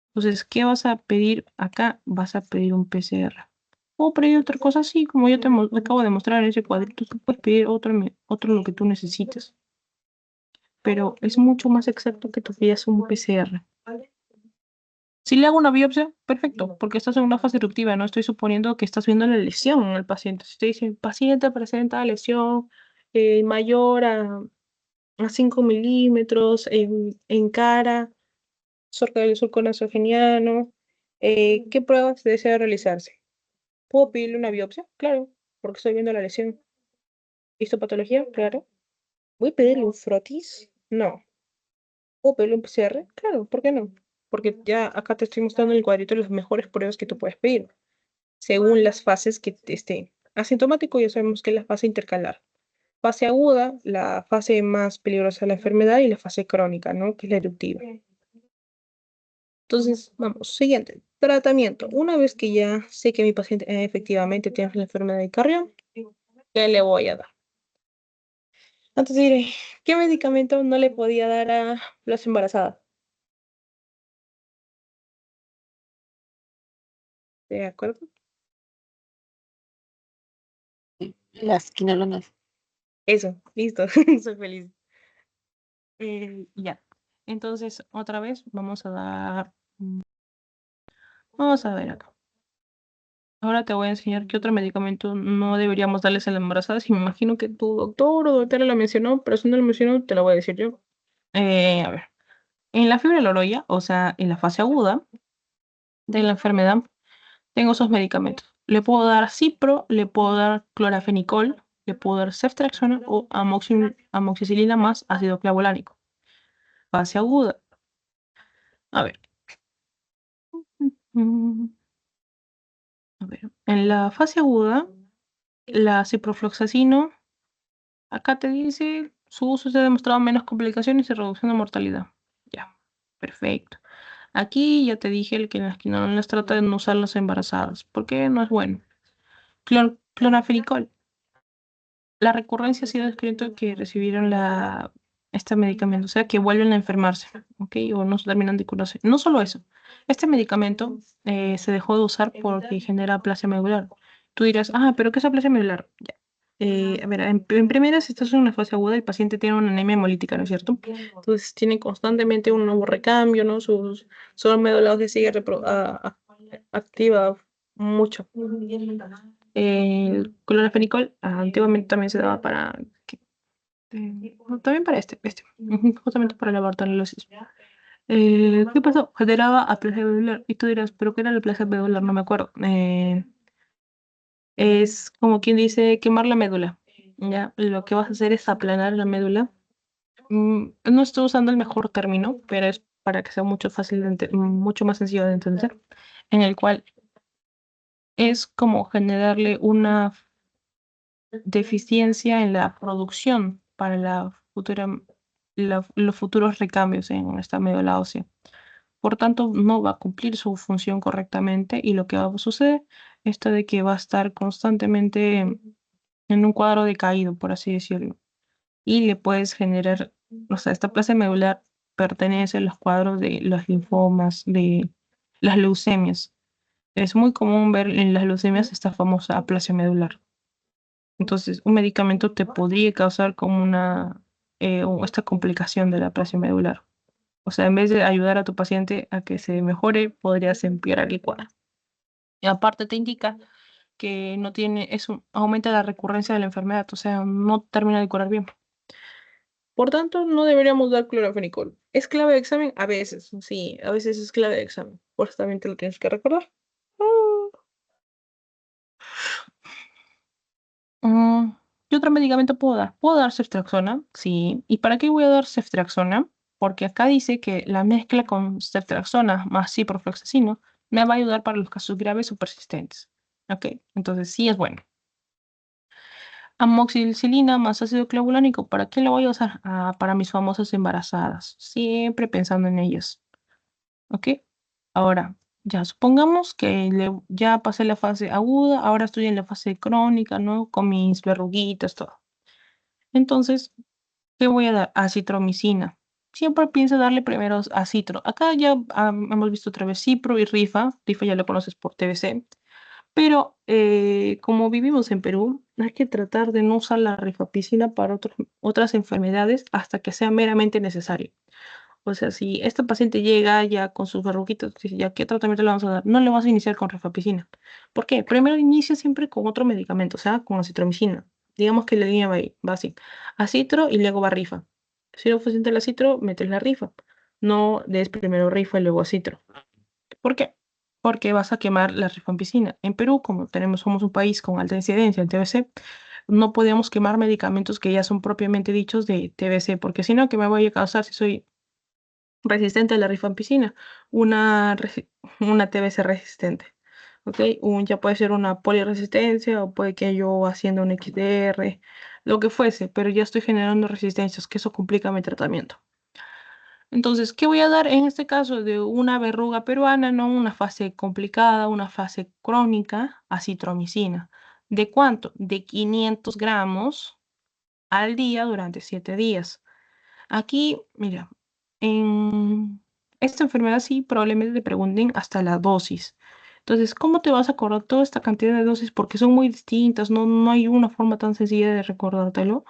Entonces, ¿qué vas a pedir acá? Vas a pedir un PCR. O pedir otra cosa así, como yo te acabo de mostrar en ese cuadrito, tú puedes pedir otro lo que tú necesites. Pero es mucho más exacto que tú pidas un PCR. Si le hago una biopsia, perfecto, porque estás en una fase eruptiva, no estoy suponiendo que estás viendo la lesión en el paciente. Si te dicen, paciente presenta lesión mayor a 5 milímetros en cara, cerca del surco nasogeniano, ¿qué pruebas desea realizarse? ¿Puedo pedirle una biopsia? Claro, porque estoy viendo la lesión. ¿Histopatología? Claro. ¿Voy a pedirle un frotis? No. ¿Puedo pedirle un PCR? Claro, ¿por qué no? Porque ya acá te estoy mostrando en el cuadrito las mejores pruebas que tú puedes pedir, según las fases que estén. Asintomático ya sabemos que es la fase intercalar. Fase aguda, la fase más peligrosa de la enfermedad, y la fase crónica, ¿no? Que es la eruptiva. Entonces, vamos, siguiente. Tratamiento. Una vez que ya sé que mi paciente efectivamente tiene la enfermedad de Carrión, ¿qué le voy a dar? Antes diré, ¿qué medicamento no le podía dar a las embarazadas? ¿De acuerdo? Las quinolonas. Eso, listo, soy feliz. Ya. Entonces, otra vez vamos a dar. Vamos a ver acá. Ahora te voy a enseñar qué otro medicamento no deberíamos darles a las embarazadas. Y me imagino que tu doctor o doctora lo mencionó, pero si no lo mencionó, te lo voy a decir yo. A ver. En la fiebre loroya, o sea, en la fase aguda de la enfermedad, tengo esos medicamentos. Le puedo dar cipro, le puedo dar clorafenicol, le puedo dar ceftriaxona o amoxicilina más ácido clavulánico. Fase aguda. A ver. Mm, A ver, en la fase aguda, la ciprofloxacino, acá te dice, su uso se ha demostrado menos complicaciones y reducción de mortalidad. Ya, perfecto. Aquí ya te dije el que las quinolonas trata de no usarlas embarazadas, porque no es bueno. Clorafenicol. La recurrencia ha sido descrito que recibieron este medicamento, o sea, que vuelven a enfermarse, ¿ok? O no terminan de curarse. No solo eso, este medicamento se dejó de usar porque genera aplasia medular. Tú dirás, pero ¿qué es aplasia medular? Ya. A ver, en primera, si estás en una fase aguda, el paciente tiene una anemia hemolítica, ¿no es cierto? Entonces tiene constantemente un nuevo recambio, ¿no? Su médula ósea sigue activa mucho. El clorafenicol antiguamente también se daba no, también para justamente para la bartolosis. ¿Qué pasó? Generaba aplasia medular. Y tú dirás, ¿pero qué era la aplasia medular? No me acuerdo. Es como quien dice quemar la médula. Ya, lo que vas a hacer es aplanar la médula. No estoy usando el mejor término, pero es para que sea mucho más sencillo de entender, en el cual es como generarle una deficiencia en la producción para los futuros recambios en esta médula ósea. Por tanto, no va a cumplir su función correctamente, y lo que va a suceder es de que va a estar constantemente en un cuadro decaído, por así decirlo. Y le puedes generar, o sea, esta plasia medular pertenece a los cuadros de los linfomas, de las leucemias. Es muy común ver en las leucemias esta famosa aplasia medular. Entonces, un medicamento te podría causar como esta complicación de la aplasia medular. O sea, en vez de ayudar a tu paciente a que se mejore, podrías empeorar el cuadro. Y aparte te indica que no tiene, aumenta la recurrencia de la enfermedad, o sea, no termina de curar bien. Por tanto, no deberíamos dar clorafenicol. ¿Es clave de examen? A veces, sí, a veces es clave de examen. Por eso también te lo tienes que recordar. Ah. Mm, ¿Qué otro medicamento puedo dar? ¿Puedo dar ceftriaxona? Sí. ¿Y para qué voy a dar ceftriaxona? Porque acá dice que la mezcla con ceftriaxona más ciprofloxacino me va a ayudar para los casos graves o persistentes. Ok, entonces sí es bueno. Amoxicilina más ácido clavulánico, ¿para qué lo voy a usar? Ah, para mis famosas embarazadas. Siempre pensando en ellas. ¿Ok? Ahora, ya supongamos que ya pasé la fase aguda, ahora estoy en la fase crónica, ¿no? Con mis verruguitas, todo. Entonces, ¿qué voy a dar? Acitromicina. Siempre pienso darle primero acitro. Acá ya hemos visto otra vez Cipro y Rifa. Rifa ya lo conoces por TBC. Pero como vivimos en Perú, hay que tratar de no usar la rifapicina para otras enfermedades hasta que sea meramente necesario. O sea, si esta paciente llega ya con sus verruguitas, dice, ya qué tratamiento le vamos a dar, no le vas a iniciar con rifapicina. ¿Por qué? Primero inicia siempre con otro medicamento, o sea, con acitromicina. Digamos que la línea va así, acitro y luego va rifa. Si no funciona el acitro, metes la rifa. No des primero rifa y luego acitro. ¿Por qué? Porque vas a quemar la rifampicina. En Perú, como somos un país con alta incidencia en TBC, no podemos quemar medicamentos que ya son propiamente dichos de TBC, porque si no, ¿qué me voy a causar si soy resistente a la rifampicina? Una TBC resistente. ¿Ok? Ya puede ser una poliresistencia o puede que yo haciendo un XDR, lo que fuese, pero ya estoy generando resistencias, que eso complica mi tratamiento. Entonces, ¿qué voy a dar en este caso de una verruga peruana, no una fase complicada, una fase crónica? Acitromicina. ¿De cuánto? De 500 gramos al día durante 7 días. Aquí, mira, en esta enfermedad sí probablemente te pregunten hasta la dosis. Entonces, ¿cómo te vas a acordar toda esta cantidad de dosis? Porque son muy distintas, no hay una forma tan sencilla de recordártelo,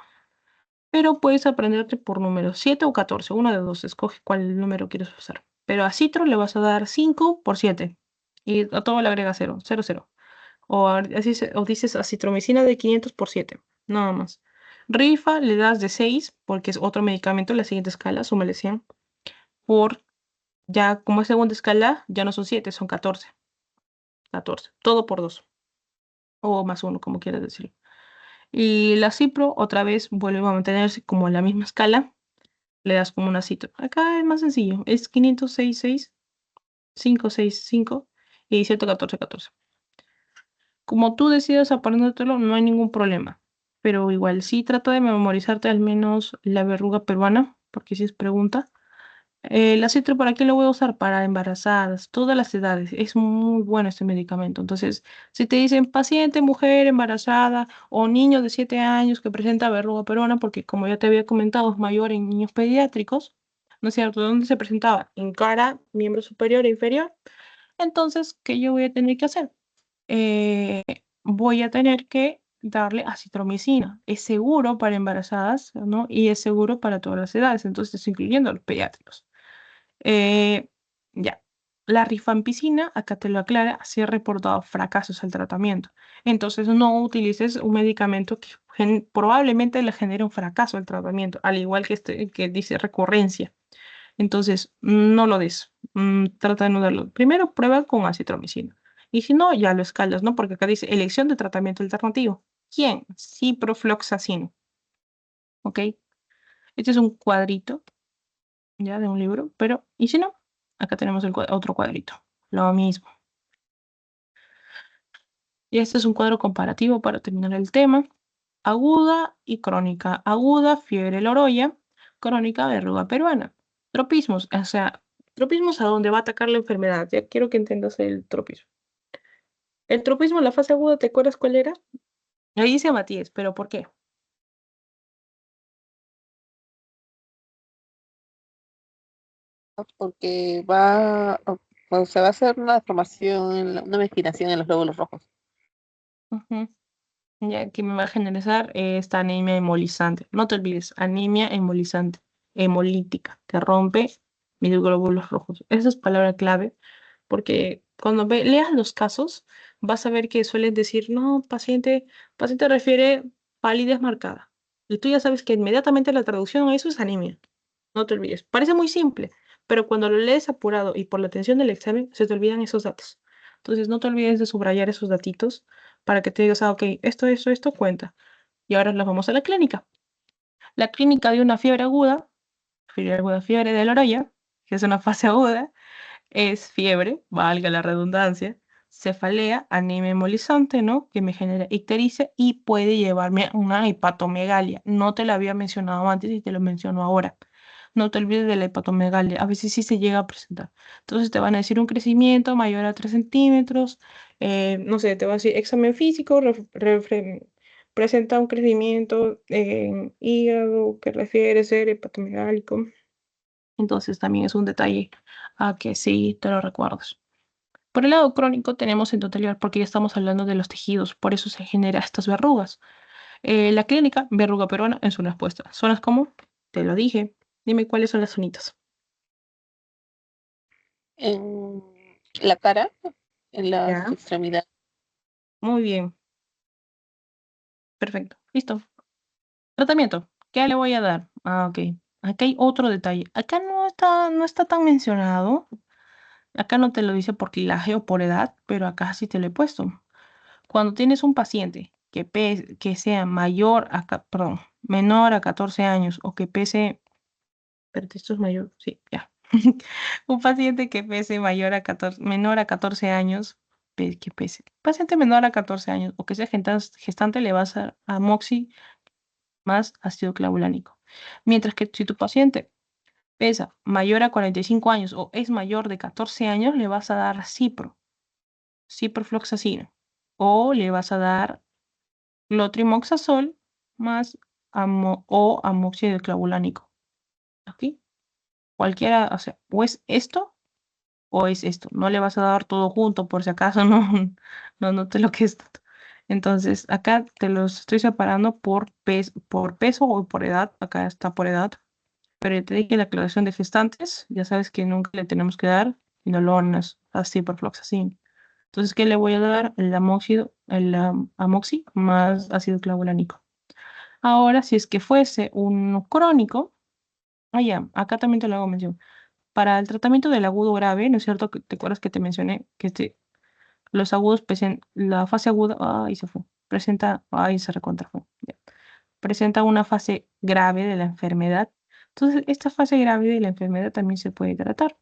pero puedes aprenderte por números, 7 o 14, una de dos, escoge cuál número quieres usar. Pero a Citro le vas a dar 5 por 7 y a todo le agrega 0, 0, 0. O dices acitromicina de 500 por 7, nada más. Rifa le das de 6 porque es otro medicamento, la siguiente escala, súmale 100, por ya como es segunda escala, ya no son 7, son 14. 14, todo por 2 o más 1, como quieras decirlo. Y la Cipro otra vez vuelve a mantenerse como en la misma escala, le das como una cita. Acá es más sencillo, es 566, 565 y 114, 14. Como tú decidas aprendértelo, no hay ningún problema. Pero igual sí trata de memorizarte al menos la verruga peruana, porque si es pregunta. La citro, ¿para qué lo voy a usar? Para embarazadas, todas las edades. Es muy bueno este medicamento. Entonces, si te dicen paciente, mujer embarazada o niño de 7 años que presenta verruga peruana, porque como ya te había comentado, es mayor en niños pediátricos, ¿no es cierto? ¿Dónde se presentaba? En cara, miembro superior e inferior. Entonces, ¿qué yo voy a tener que hacer? Eh, Voy a tener que darle acitromicina. Es seguro para embarazadas, ¿no? Y es seguro para todas las edades, entonces incluyendo a los pediátricos. Eh, ya. La rifampicina, acá te lo aclara, sí ha reportado fracasos al tratamiento. Entonces no utilices un medicamento que probablemente le genere un fracaso al tratamiento, al igual que este que dice recurrencia. Entonces, no lo des. Trata de no darlo. Primero prueba con acitromicina. Y si no, ya lo escalas, ¿no? Porque acá dice elección de tratamiento alternativo. ¿Quién? Ciprofloxacino. ¿Ok? Este es un cuadrito ya de un libro, pero ¿y si no? Acá tenemos otro cuadrito. Lo mismo. Y este es un cuadro comparativo para terminar el tema. Aguda y crónica. Aguda, fiebre loroya. Crónica, verruga peruana. Tropismos, o sea, tropismos a donde va a atacar la enfermedad. Ya quiero que entiendas el tropismo. El tropismo en la fase aguda, ¿te acuerdas cuál era? Ahí dice Matías, pero ¿por qué? porque o se va a hacer una deformación, una mezquinación en los glóbulos rojos. Ujú. Ya que me va a generar esta anemia hemolizante. No te olvides, anemia hemolizante, hemolítica, que rompe mis glóbulos rojos. Esa es palabra clave, porque cuando leas los casos, vas a ver que suelen decir, no, paciente refiere palidez marcada. Y tú ya sabes que inmediatamente la traducción a eso es anemia. No te olvides. Parece muy simple, pero cuando lo lees apurado y por la atención del examen, se te olvidan esos datos. Entonces, no te olvides de subrayar esos datitos para que te digas, ok, esto cuenta. Y ahora nos vamos a la clínica. La clínica de una fiebre aguda, fiebre de Loroya, que es una fase aguda, es fiebre, valga la redundancia, cefalea, anemia hemolizante, ¿no? Que me genera ictericia y puede llevarme a una hepatomegalia. No te la había mencionado antes y te lo menciono ahora. No te olvides de la hepatomegalia. A veces sí se llega a presentar. Entonces te van a decir un crecimiento mayor a 3 centímetros. No sé, te va a decir examen físico, presenta un crecimiento en hígado que refiere ser hepatomegálico. Entonces también es un detalle a que sí te lo recuerdas. Por el lado crónico tenemos endotelio, porque ya estamos hablando de los tejidos, por eso se generan estas verrugas. La clínica, verruga peruana, es una respuesta. ¿Zonas como? Te lo dije. Dime cuáles son las zonitas. En la cara, en las Ya. extremidades. Muy bien. Perfecto. Listo. Tratamiento. ¿Qué le voy a dar? Ah, ok. Acá hay otro detalle. Acá no está tan mencionado. Acá no te lo dice por clivaje o por edad, pero acá sí te lo he puesto. Cuando tienes un paciente que sea menor a 14 años o que pese, pero esto es mayor, sí, ya. Un paciente que pese menor a 14 años, que pese, paciente menor a 14 años o que sea gestante, le vas a dar amoxi más ácido clavulánico. Mientras que si tu paciente pesa mayor a 45 años o es mayor de 14 años, le vas a dar ciprofloxacino o le vas a dar clotrimazol más amóxido clavulánico. ¿Ok? Cualquiera, o sea, o es esto o es esto. No le vas a dar todo junto por si acaso no te lo que es tanto. Entonces, acá te los estoy separando por peso o por edad. Acá está por edad. Pero ya te dije la aclaración de gestantes. Ya sabes que nunca le tenemos que dar inolonas, así por fluoxacin. Entonces, ¿qué le voy a dar? El amoxi más ácido clavulánico. Ahora, si es que fuese un crónico, ya, acá también te lo hago mención. Para el tratamiento del agudo grave, ¿no es cierto? ¿Te acuerdas que te mencioné que los agudos, la fase aguda, ay, se fue, se recontrafue, ya. Presenta una fase grave de la enfermedad. Entonces, esta fase grave de la enfermedad también se puede tratar.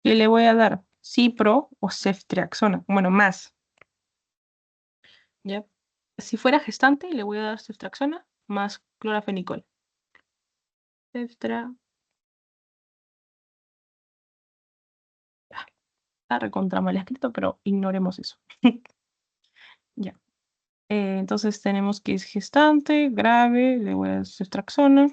Y le voy a dar cipro o ceftriaxona, bueno, más, ¿ya? Si fuera gestante, le voy a dar ceftriaxona más clorafenicol. Ceftra, está recontra mal escrito, pero ignoremos eso. Ya. Entonces tenemos que es gestante, grave, le voy a dar ceftriaxona.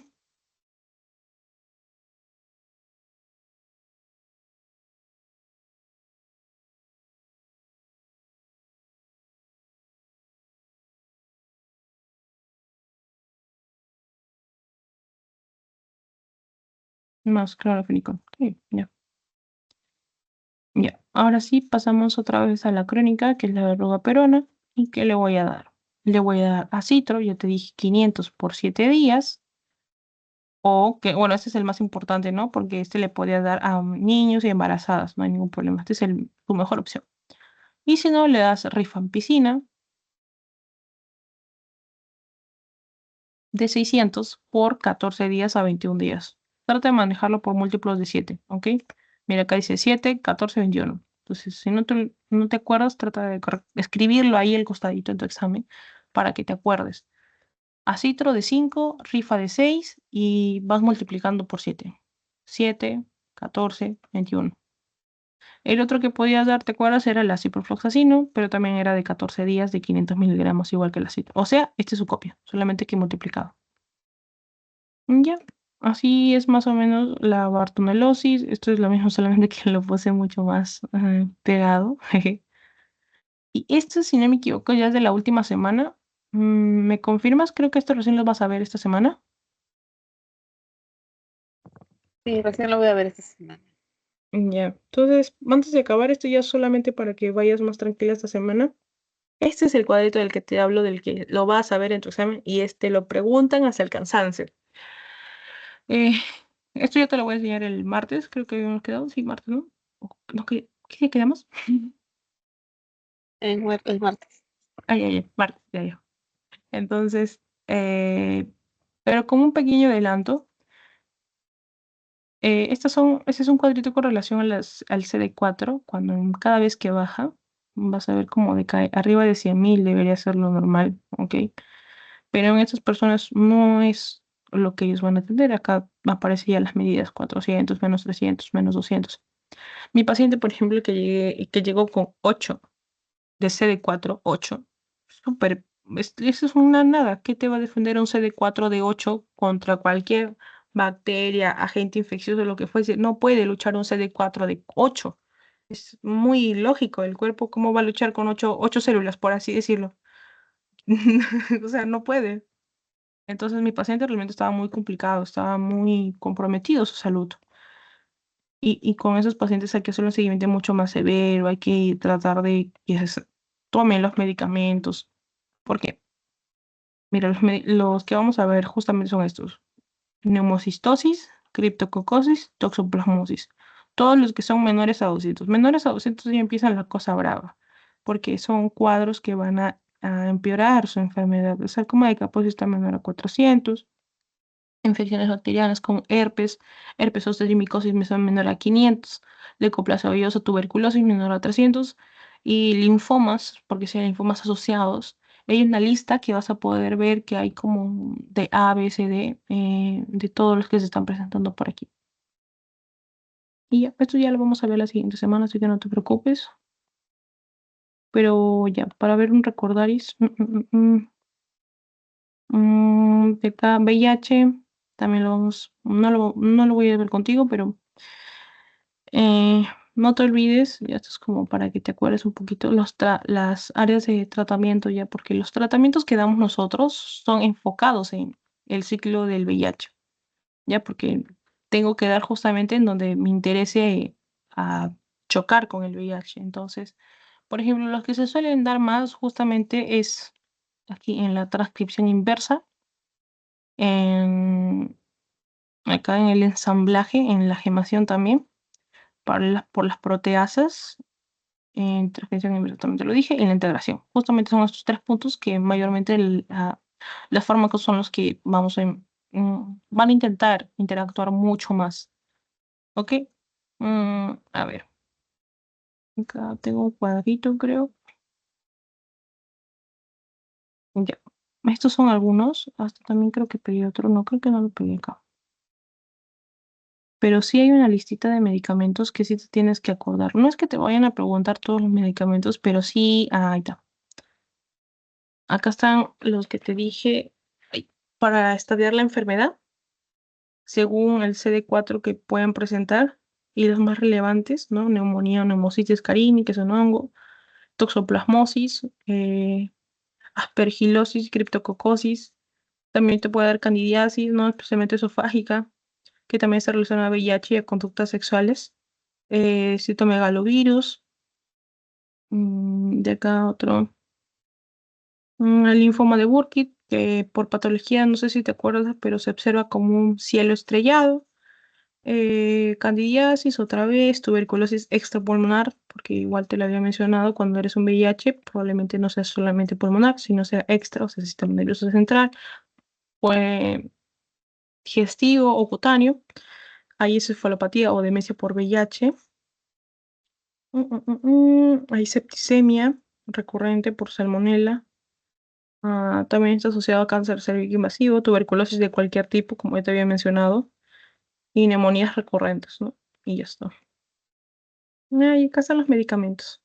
Más clorafenicol. Sí, ya. Ya. Ahora sí, pasamos otra vez a la crónica, que es la verruga perona. ¿Y qué le voy a dar? Le voy a dar acitro, ya te dije 500 por 7 días. O que, bueno, este es el más importante, ¿no? Porque este le podía dar a niños y embarazadas, no hay ningún problema. Este es tu mejor opción. Y si no, le das rifampicina de 600 por 14 días a 21 días. Trata de manejarlo por múltiplos de 7, ¿ok? Mira, acá dice 7, 14, 21. Entonces, si no te acuerdas, trata de escribirlo ahí al costadito en tu examen para que te acuerdes. Acitro de 5, rifa de 6 y vas multiplicando por 7. 7, 14, 21. El otro que podías dar, ¿te acuerdas? Era el ciprofloxacino, pero también era de 14 días de 500 miligramos, igual que el acitro. O sea, este es su copia, solamente que multiplicado. Ya, así es más o menos la bartonelosis. Esto es lo mismo, solamente que lo puse mucho más pegado. Jeje. Y esto, si no me equivoco, ya es de la última semana. ¿Me confirmas? Creo que esto recién lo vas a ver esta semana. Sí, recién lo voy a ver esta semana. Ya, entonces, antes de acabar esto ya solamente para que vayas más tranquila esta semana. Este es el cuadrito del que te hablo, del que lo vas a ver en tu examen y este lo preguntan hasta el cansancio. Eh, Esto ya te lo voy a enseñar el martes, creo que habíamos quedado, sí, martes, ¿no? No, ¿qué día quedamos? El martes. Ay, ay, ay, martes, ya, ya. Entonces, pero como un pequeño adelanto, este es un cuadrito con relación a al CD4, cuando cada vez que baja, vas a ver cómo decae. Arriba de 100.000 debería ser lo normal, ¿ok? Pero en estas personas no es lo que ellos van a atender. Acá aparecen ya las medidas 400 menos 300 menos 200. Mi paciente, por ejemplo, que llegó con 8 de CD4, 8, súper, eso es una nada. ¿Qué te va a defender un CD4 de 8 contra cualquier bacteria, agente infeccioso, lo que fuese? No puede luchar un CD4 de 8. Es muy lógico. El cuerpo, ¿cómo va a luchar con 8 células, por así decirlo? O sea, no puede. Entonces mi paciente realmente estaba muy complicado, estaba muy comprometido su salud. Y con esos pacientes hay que hacer un seguimiento mucho más severo, hay que tratar de que tomen los medicamentos, porque, mira, los que vamos a ver justamente son estos: neumocistosis, criptococosis, toxoplasmosis. Todos los que son menores a 200. Menores a 200 ya empiezan la cosa brava, porque son cuadros que van a empeorar su enfermedad. O sea, como de Kaposi está menor a 400. Infecciones bacterianas como herpes zóster y micosis menor a 500, leucoplasma virosa, tuberculosis menor a 300 y linfomas, porque si hay linfomas asociados, hay una lista que vas a poder ver que hay como de A, B, C, D, de todos los que se están presentando por aquí. Y ya, esto ya lo vamos a ver la siguiente semana, así que no te preocupes. Pero ya, para ver un recordaris, de acá VIH, también lo vamos, no lo voy a ver contigo, pero Eh, no te olvides, ya esto es como para que te acuerdes un poquito, las áreas de tratamiento ya, porque los tratamientos que damos nosotros son enfocados en el ciclo del VIH, ya, porque tengo que dar justamente en donde me interese a chocar con el VIH. Entonces, por ejemplo, los que se suelen dar más justamente es aquí en la transcripción inversa, en, acá en el ensamblaje, en la gemación también, por las proteasas en transcripción inversa, también te lo dije, y la integración. Justamente son estos tres puntos que mayormente los fármacos son los que van a intentar interactuar mucho más. ¿Ok? A ver, acá tengo un cuadrito, creo. Ya. Estos son algunos. Hasta también creo que pedí otro. No, creo que no lo pedí acá. Pero sí hay una listita de medicamentos que sí te tienes que acordar. No es que te vayan a preguntar todos los medicamentos, pero sí, ahí está. Acá están los que te dije ay, para estadiar la enfermedad, según el CD4 que pueden presentar, y los más relevantes, ¿no? Neumonía, neumocitis carini, que son hongo, toxoplasmosis, aspergilosis, criptococosis, también te puede dar candidiasis, ¿no? Especialmente esofágica, que también está relacionada a VIH y a conductas sexuales, citomegalovirus, de acá otro. El linfoma de Burkitt, que por patología, no sé si te acuerdas, pero se observa como un cielo estrellado. Candidiasis, otra vez, tuberculosis extrapulmonar, porque igual te lo había mencionado, cuando eres un VIH, probablemente no sea solamente pulmonar, sino sea extra, o sea, sistema nervioso central, pues digestivo o cutáneo. Hay encefalopatía o demencia por VIH. Hay septicemia recurrente por salmonela. También está asociado a cáncer cervicoinvasivo, tuberculosis de cualquier tipo, como ya te había mencionado, y neumonías recurrentes, ¿no? Y ya está. Y acá están los medicamentos.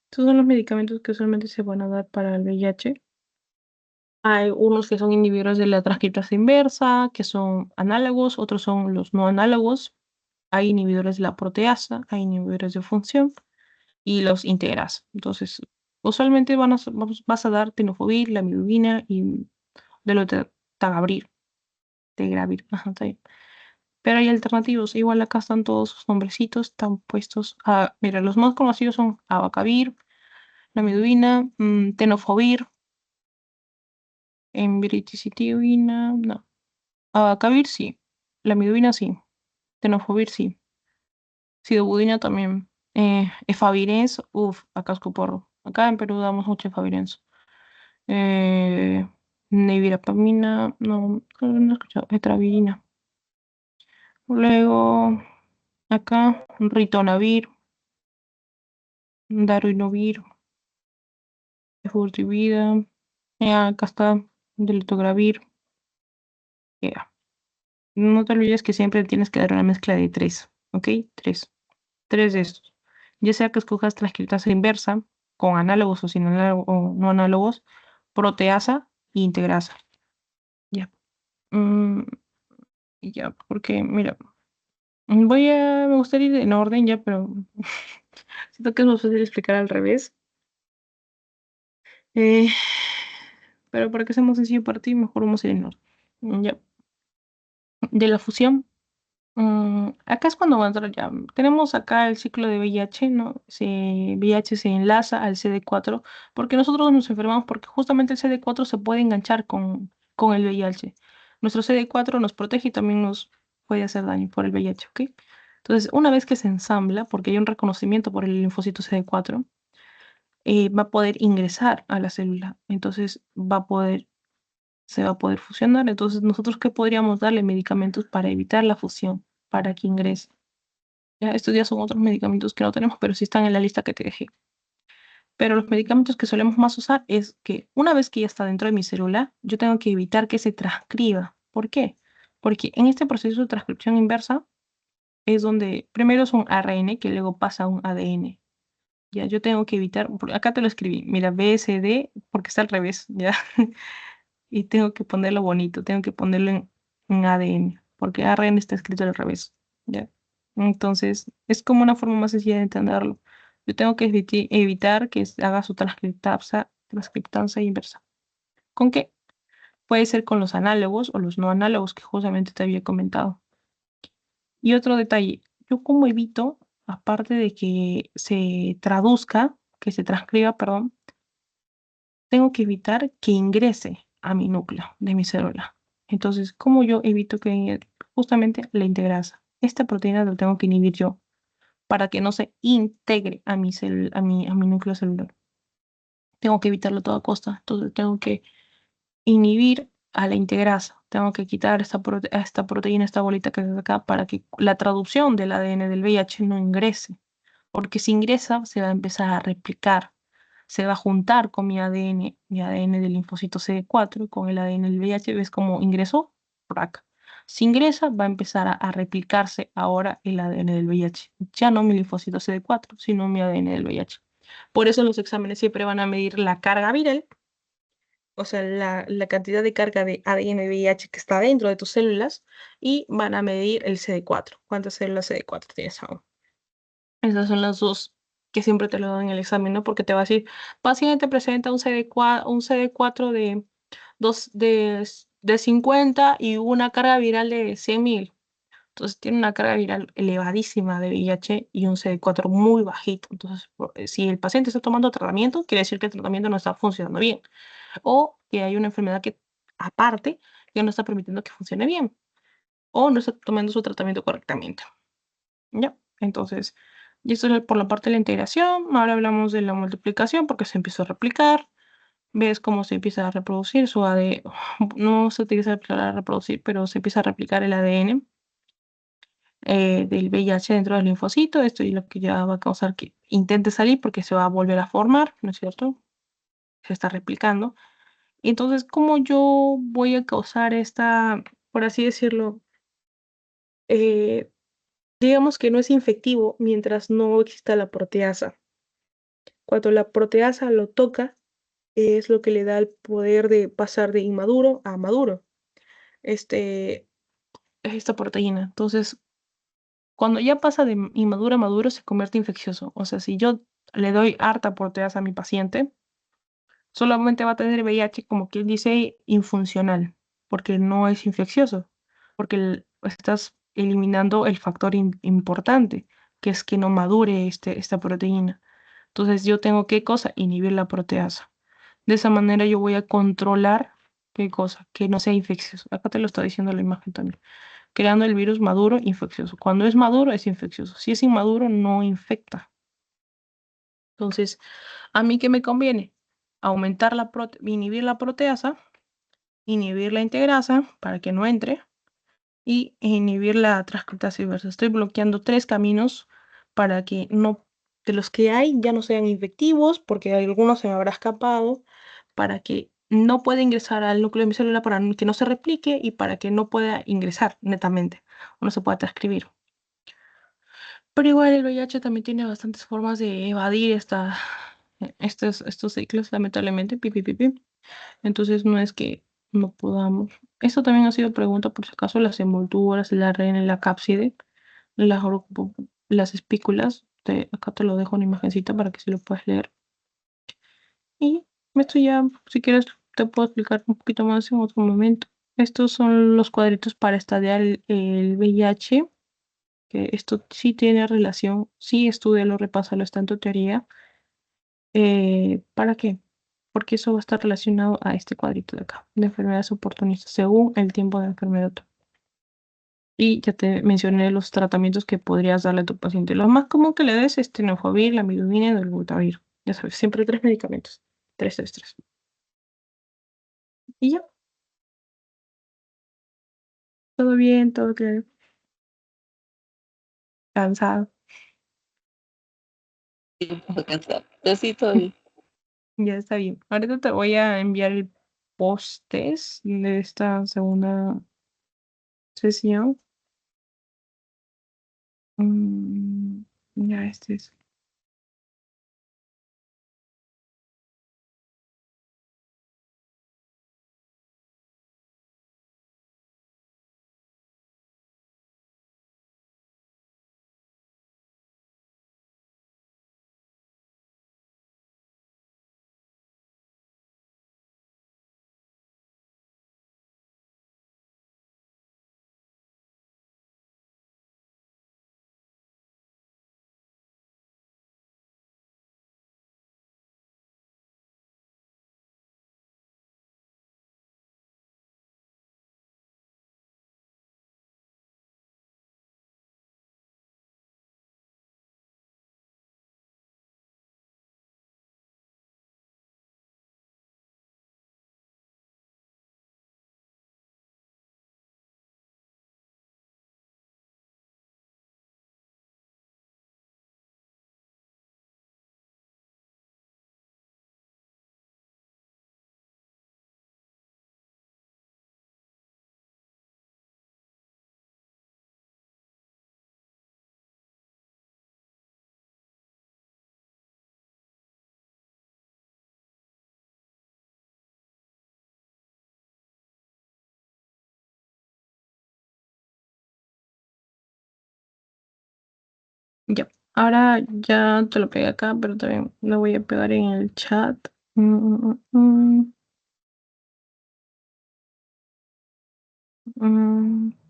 Estos son los medicamentos que usualmente se van a dar para el VIH. Hay unos que son inhibidores de la transcriptasa inversa, que son análogos, otros son los no análogos. Hay inhibidores de la proteasa, hay inhibidores de función y los integras. Entonces, usualmente vas a dar tenofovir, lamivudina y dolutegravir. Ajá, está bien. Pero hay alternativos. Igual acá están todos sus nombrecitos, están puestos. Mira, los más conocidos son abacavir, Lamivudina, tenofovir, emtricitabina, no. Abacavir sí. Lamivudina sí. Tenofovir sí. Sidobudina también. Efavirenz, acá es Coporro. Acá en Perú damos mucho efavirenz. Eh, Nevirapamina, no he escuchado. Etravirina. Luego, acá, ritonavir, darunavir, efurtivida. Acá está, dolutegravir. Ya. No te olvides que siempre tienes que dar una mezcla de tres, ¿ok? Tres. Tres de estos. Ya sea que escojas transcriptasa inversa, con análogos o sin análogos o no análogos, proteasa e integrasa. Ya. Mm, y ya, porque, mira, me gustaría ir en orden ya, pero siento que es más fácil explicar al revés. Eh, pero para que sea más sencillo para ti, mejor vamos a ir en orden. Ya. De la fusión. Acá es cuando va a entrar ya. Tenemos acá el ciclo de VIH, ¿no? VIH se enlaza al CD4 porque nosotros nos enfermamos porque justamente el CD4 se puede enganchar con el VIH. Nuestro CD4 nos protege y también nos puede hacer daño por el VIH, ¿ok? Entonces, una vez que se ensambla, porque hay un reconocimiento por el linfocito CD4, va a poder ingresar a la célula. Entonces, se va a poder fusionar. Entonces, nosotros, ¿qué podríamos darle? Medicamentos para evitar la fusión, para que ingrese. Ya, estos ya son otros medicamentos que no tenemos, pero sí están en la lista que te dejé. Pero los medicamentos que solemos más usar es que una vez que ya está dentro de mi célula, yo tengo que evitar que se transcriba. ¿Por qué? Porque en este proceso de transcripción inversa es donde primero es un ARN que luego pasa a un ADN. Ya, yo tengo que evitar, acá te lo escribí, mira, BSD, porque está al revés, ya. Y tengo que ponerlo bonito, tengo que ponerlo en ADN, porque ARN está escrito al revés, ¿ya? Entonces, es como una forma más sencilla de entenderlo. Yo tengo que evitar que haga su transcriptasa inversa. ¿Con qué? Puede ser con los análogos o los no análogos que justamente te había comentado. Y otro detalle, yo como evito, aparte de que se traduzca, que se transcriba, perdón, tengo que evitar que ingrese a mi núcleo de mi célula. Entonces, ¿cómo yo evito que justamente la integrasa? Esta proteína la tengo que inhibir yo para que no se integre a mi núcleo celular. Tengo que evitarlo a toda costa. Entonces, tengo que inhibir a la integrasa. Tengo que quitar esta proteína, esta bolita que está acá, para que la traducción del ADN del VIH no ingrese. Porque si ingresa, se va a empezar a replicar, se va a juntar con mi ADN del linfocito CD4, con el ADN del VIH. ¿Ves cómo ingresó? Por acá. Si ingresa, va a empezar a replicarse ahora el ADN del VIH. Ya no mi linfocito CD4, sino mi ADN del VIH. Por eso los exámenes siempre van a medir la carga viral, o sea, la cantidad de carga de ADN VIH que está dentro de tus células, y van a medir el CD4. ¿Cuántas células CD4 tienes aún? Esas son las dos que siempre te lo dan en el examen, ¿no? Porque te va a decir, paciente presenta un CD4 de 50 y una carga viral de 100.000. Entonces tiene una carga viral elevadísima de VIH y un CD4 muy bajito. Entonces, si el paciente está tomando tratamiento, quiere decir que el tratamiento no está funcionando bien. O que hay una enfermedad que, aparte, que no está permitiendo que funcione bien. O no está tomando su tratamiento correctamente. ¿Ya? Entonces, y esto es por la parte de la integración. Ahora hablamos de la multiplicación porque se empieza a replicar. Ves cómo se empieza a reproducir su ADN. No se utiliza la palabra reproducir, pero se empieza a replicar el ADN del VIH dentro del linfocito. Esto es lo que ya va a causar que intente salir porque se va a volver a formar, ¿no es cierto? Se está replicando. Entonces, ¿cómo yo voy a causar esta, por así decirlo, eh, digamos que no es infectivo mientras no exista la proteasa? Cuando la proteasa lo toca, es lo que le da el poder de pasar de inmaduro a maduro, este, esta proteína. Entonces, cuando ya pasa de inmaduro a maduro, se convierte infeccioso. O sea, si yo le doy harta proteasa a mi paciente, solamente va a tener VIH, como quien dice, infuncional, porque no es infeccioso, porque estás eliminando el factor importante, que es que no madure esta proteína. Entonces yo tengo qué cosa, inhibir la proteasa. De esa manera yo voy a controlar qué cosa, que no sea infeccioso. Acá te lo está diciendo la imagen también. Creando el virus maduro, infeccioso. Cuando es maduro, es infeccioso. Si es inmaduro, no infecta. Entonces, ¿a mí qué me conviene? Aumentar inhibir la proteasa, inhibir la integrasa para que no entre y inhibir la transcriptasa inversa. Estoy bloqueando tres caminos para que no, de los que hay, ya no sean infectivos, porque algunos se me habrá escapado, para que no pueda ingresar al núcleo de mi célula, para que no se replique y para que no pueda ingresar netamente, o no se pueda transcribir. Pero igual el VIH también tiene bastantes formas de evadir estos ciclos, lamentablemente. Pi, pi, pi, pi. Entonces no es que no podamos. Esto también ha sido pregunta por si acaso, las envolturas, la reina, la cápside, las, las espículas. Acá te lo dejo en imagencita para que se lo puedas leer. Y esto ya, si quieres, te puedo explicar un poquito más en otro momento. Estos son los cuadritos para estadiar el VIH, que esto sí tiene relación, sí estudia, repásalo, está en tu teoría. ¿Para qué? Porque eso va a estar relacionado a este cuadrito de acá, de enfermedades oportunistas, según el tiempo de enfermedad. Y ya te mencioné los tratamientos que podrías darle a tu paciente. Lo más común que le des es tenofovir, lamivudina y dolutegravir. Ya sabes, siempre tres medicamentos. Tres, tres, tres. Y ya, todo bien, todo claro. Cansado. Y un poco cansado. Pero sí, todo bien. Ya está bien. Ahorita te voy a enviar el post-test de esta segunda sesión. Mm, ya, este es. Ya. Ahora ya te lo pegué acá, pero también lo voy a pegar en el chat.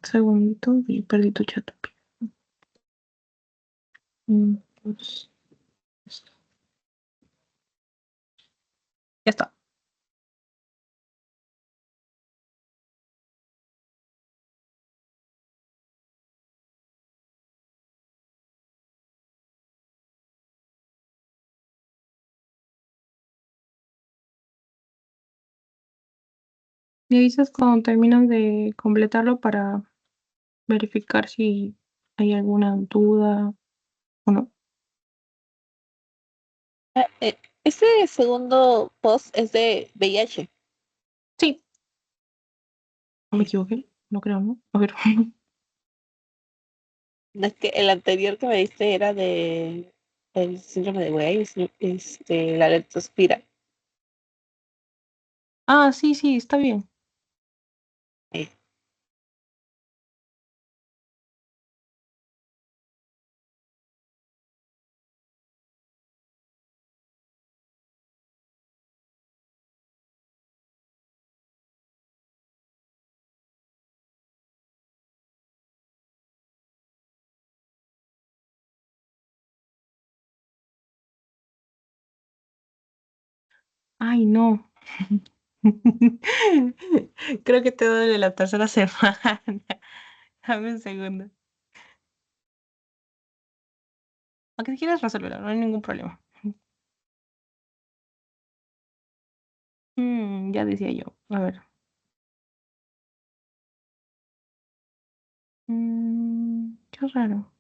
Segundito y perdí tu chat. Pues, ya está. Me avisas cuando terminas de completarlo para verificar si hay alguna duda o no. Este segundo post es de VIH. Sí, no me equivoqué. No creo, ¿no? A ver. No es que el anterior que me diste era de el síndrome de Weiss, la leptospira. Ah, sí, sí, está bien. Eh, Ay, no. Creo que te duele la tercera semana. Dame un segundo. Aunque si quieres resolverlo, no hay ningún problema. Ya decía yo. A ver. Qué raro.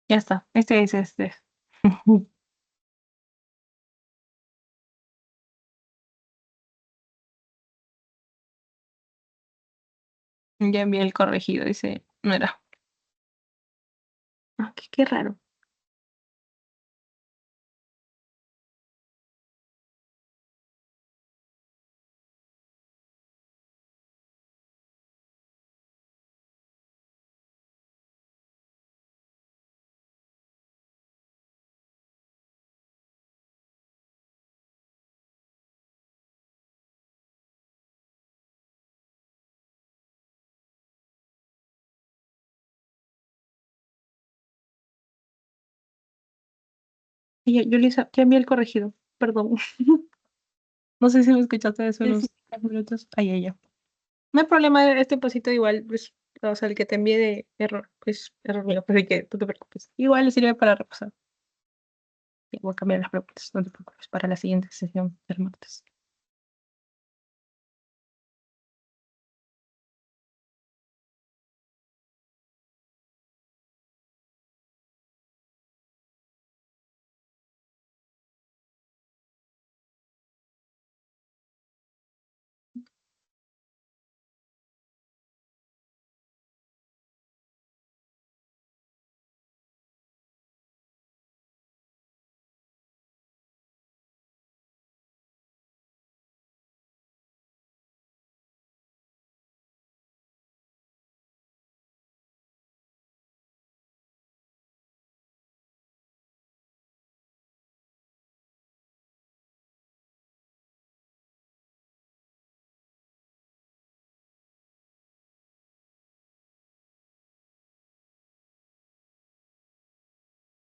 Ya está. Este es este. Ya envié el corregido. Dice, no era. Ah, qué raro. Yo les ya envié el corregido. Perdón. No sé si me escuchaste hace Sí, sí. unos minutos. Ay, ay, ya. No hay problema, este pasito igual, pues, o sea, el que te envíe de error, pues, error mío, pues, así que no te preocupes. Igual le sirve para repasar. Y voy a cambiar las preguntas, no te preocupes, para la siguiente sesión del martes.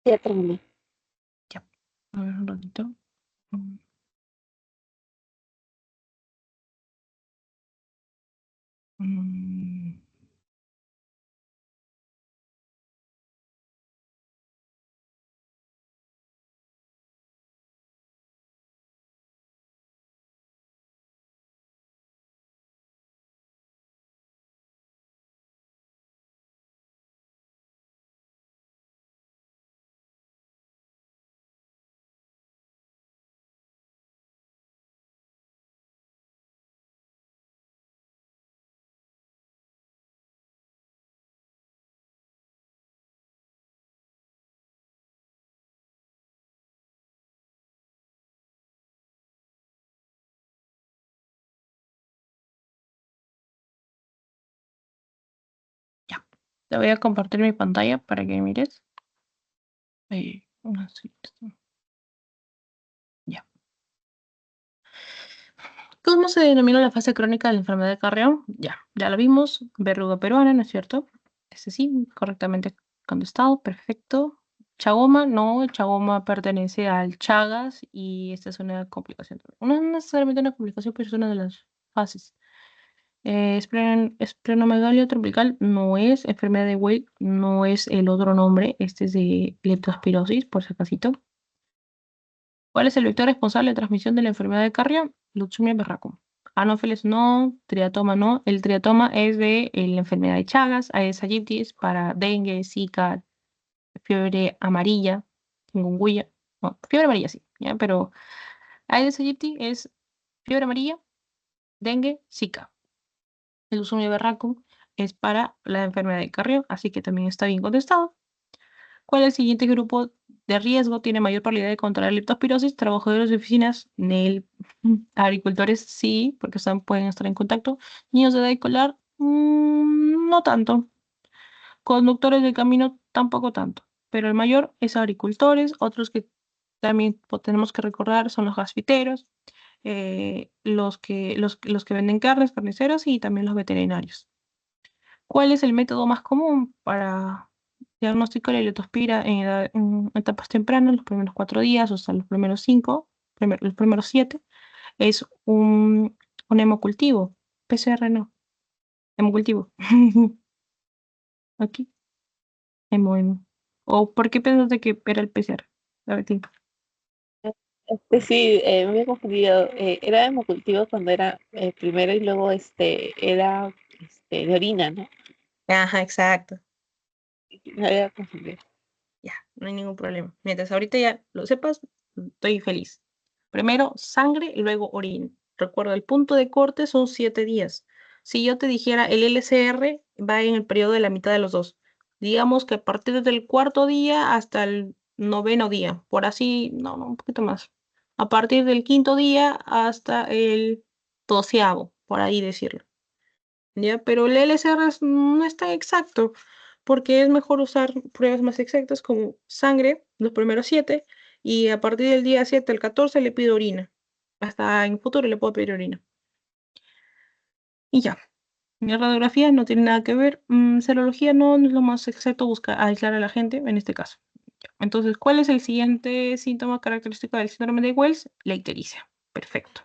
Ya terminé. Ya. A ver un ratito. Mm, mm. Te voy a compartir mi pantalla para que mires. Ya. ¿Cómo se denomina la fase crónica de la enfermedad de Carrión? Ya lo vimos. Verruga peruana, ¿no es cierto? Ese sí, correctamente contestado. Perfecto. Chagoma, no. El chagoma pertenece al Chagas y esta es una complicación. No es necesariamente una complicación, pero es una de las fases. Esplenomegalia tropical no es enfermedad de Weil, no es el otro nombre. Este es de leptospirosis, por si acaso. ¿Cuál es el vector responsable de transmisión de la enfermedad de Carrión? Lutzumia berracum. Anófeles no, triatoma no. El triatoma es de la enfermedad de Chagas, Aedes aegypti para dengue, zika, fiebre amarilla, chikungunya. No, fiebre amarilla sí, ¿ya? Pero Aedes aegypti es fiebre amarilla, dengue, zika. El Lutzumia berracum es para la enfermedad de Carrión, así que también está bien contestado. ¿Cuál del siguiente grupo de riesgo tiene mayor probabilidad de contraer leptospirosis? Trabajadores de oficinas, NEL, agricultores, sí, porque pueden estar en contacto. Niños de edad escolar, no tanto. Conductores del camino, tampoco tanto. Pero el mayor es agricultores, otros que también tenemos que recordar son los gasfiteros, los que venden carnes, carniceros y también los veterinarios. ¿Cuál es el método más común para diagnosticar la leptospira en etapas tempranas, los primeros 4 días o hasta los primeros 5, los primeros 7? Es un hemocultivo. PCR no, hemocultivo. Aquí, hemo. ¿O por qué pensaste que era el PCR? A ver, Sí, me había confundido. Era hemocultivo cuando era primero y luego era de orina, ¿no? Ajá, exacto. Me había confundido. Ya, no hay ningún problema. Mientras ahorita ya lo sepas, estoy feliz. Primero sangre y luego orina. Recuerda, el punto de corte son 7 días. Si yo te dijera el LCR va en el periodo de la mitad de los dos. Digamos que a partir del cuarto día hasta el noveno día, por así, no, un poquito más. A partir del quinto día hasta el doceavo, por ahí decirlo. ¿Ya? Pero el LCR no es tan exacto, porque es mejor usar pruebas más exactas como sangre, los primeros 7, y a partir del día 7 al 14 le pido orina. Hasta en futuro le puedo pedir orina. Y ya. Mi radiografía no tiene nada que ver. Serología no es lo más exacto buscar aislar a la gente en este caso. Ya. Entonces, ¿cuál es el siguiente síntoma característico del síndrome de Wells? La ictericia. Perfecto.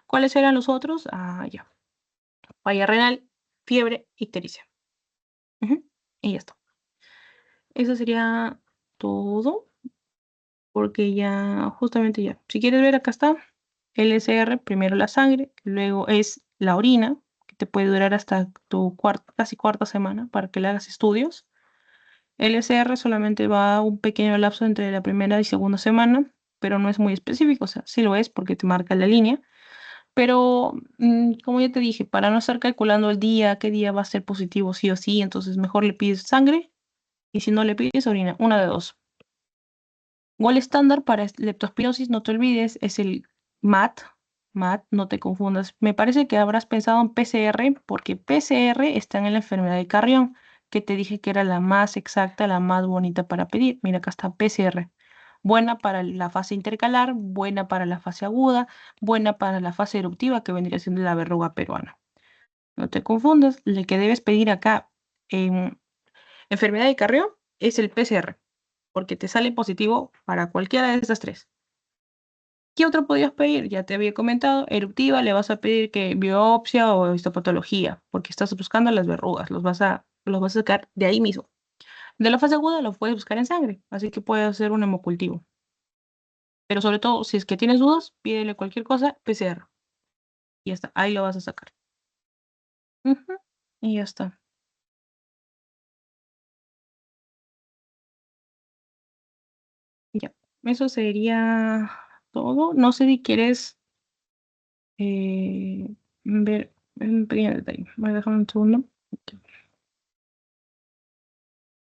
¿Cuáles eran los otros? Ya. Falla renal, fiebre, ictericia. Ujú. Y ya está. Eso sería todo, porque ya, justamente ya. Si quieres ver, acá está. LSR, primero la sangre, luego es la orina, que te puede durar hasta tu casi cuarta semana para que le hagas estudios. LSR solamente va un pequeño lapso entre la primera y segunda semana, pero no es muy específico, o sea, sí lo es porque te marca la línea. Pero, como ya te dije, para no estar calculando el día, qué día va a ser positivo sí o sí, entonces mejor le pides sangre y si no le pides orina, una de dos. Gol estándar para leptospirosis, no te olvides, es el MAT. MAT, no te confundas. Me parece que habrás pensado en PCR porque PCR está en la enfermedad de Carrión, que te dije que era la más exacta, la más bonita para pedir. Mira, acá está PCR. Buena para la fase intercalar, buena para la fase aguda, buena para la fase eruptiva, que vendría siendo la verruga peruana. No te confundas, el que debes pedir acá en enfermedad de Carrión es el PCR porque te sale positivo para cualquiera de estas tres. ¿Qué otro podrías pedir? Ya te había comentado, eruptiva, le vas a pedir que biopsia o histopatología, porque estás buscando las verrugas, los vas a sacar de ahí mismo. De la fase aguda lo puedes buscar en sangre, así que puedes hacer un hemocultivo. Pero sobre todo, si es que tienes dudas, pídele cualquier cosa, PCR. Y ya está, ahí lo vas a sacar. Ujú. Y ya está. Ya. Eso sería todo. No sé si quieres ver un pequeño detalle. Voy a dejar un segundo.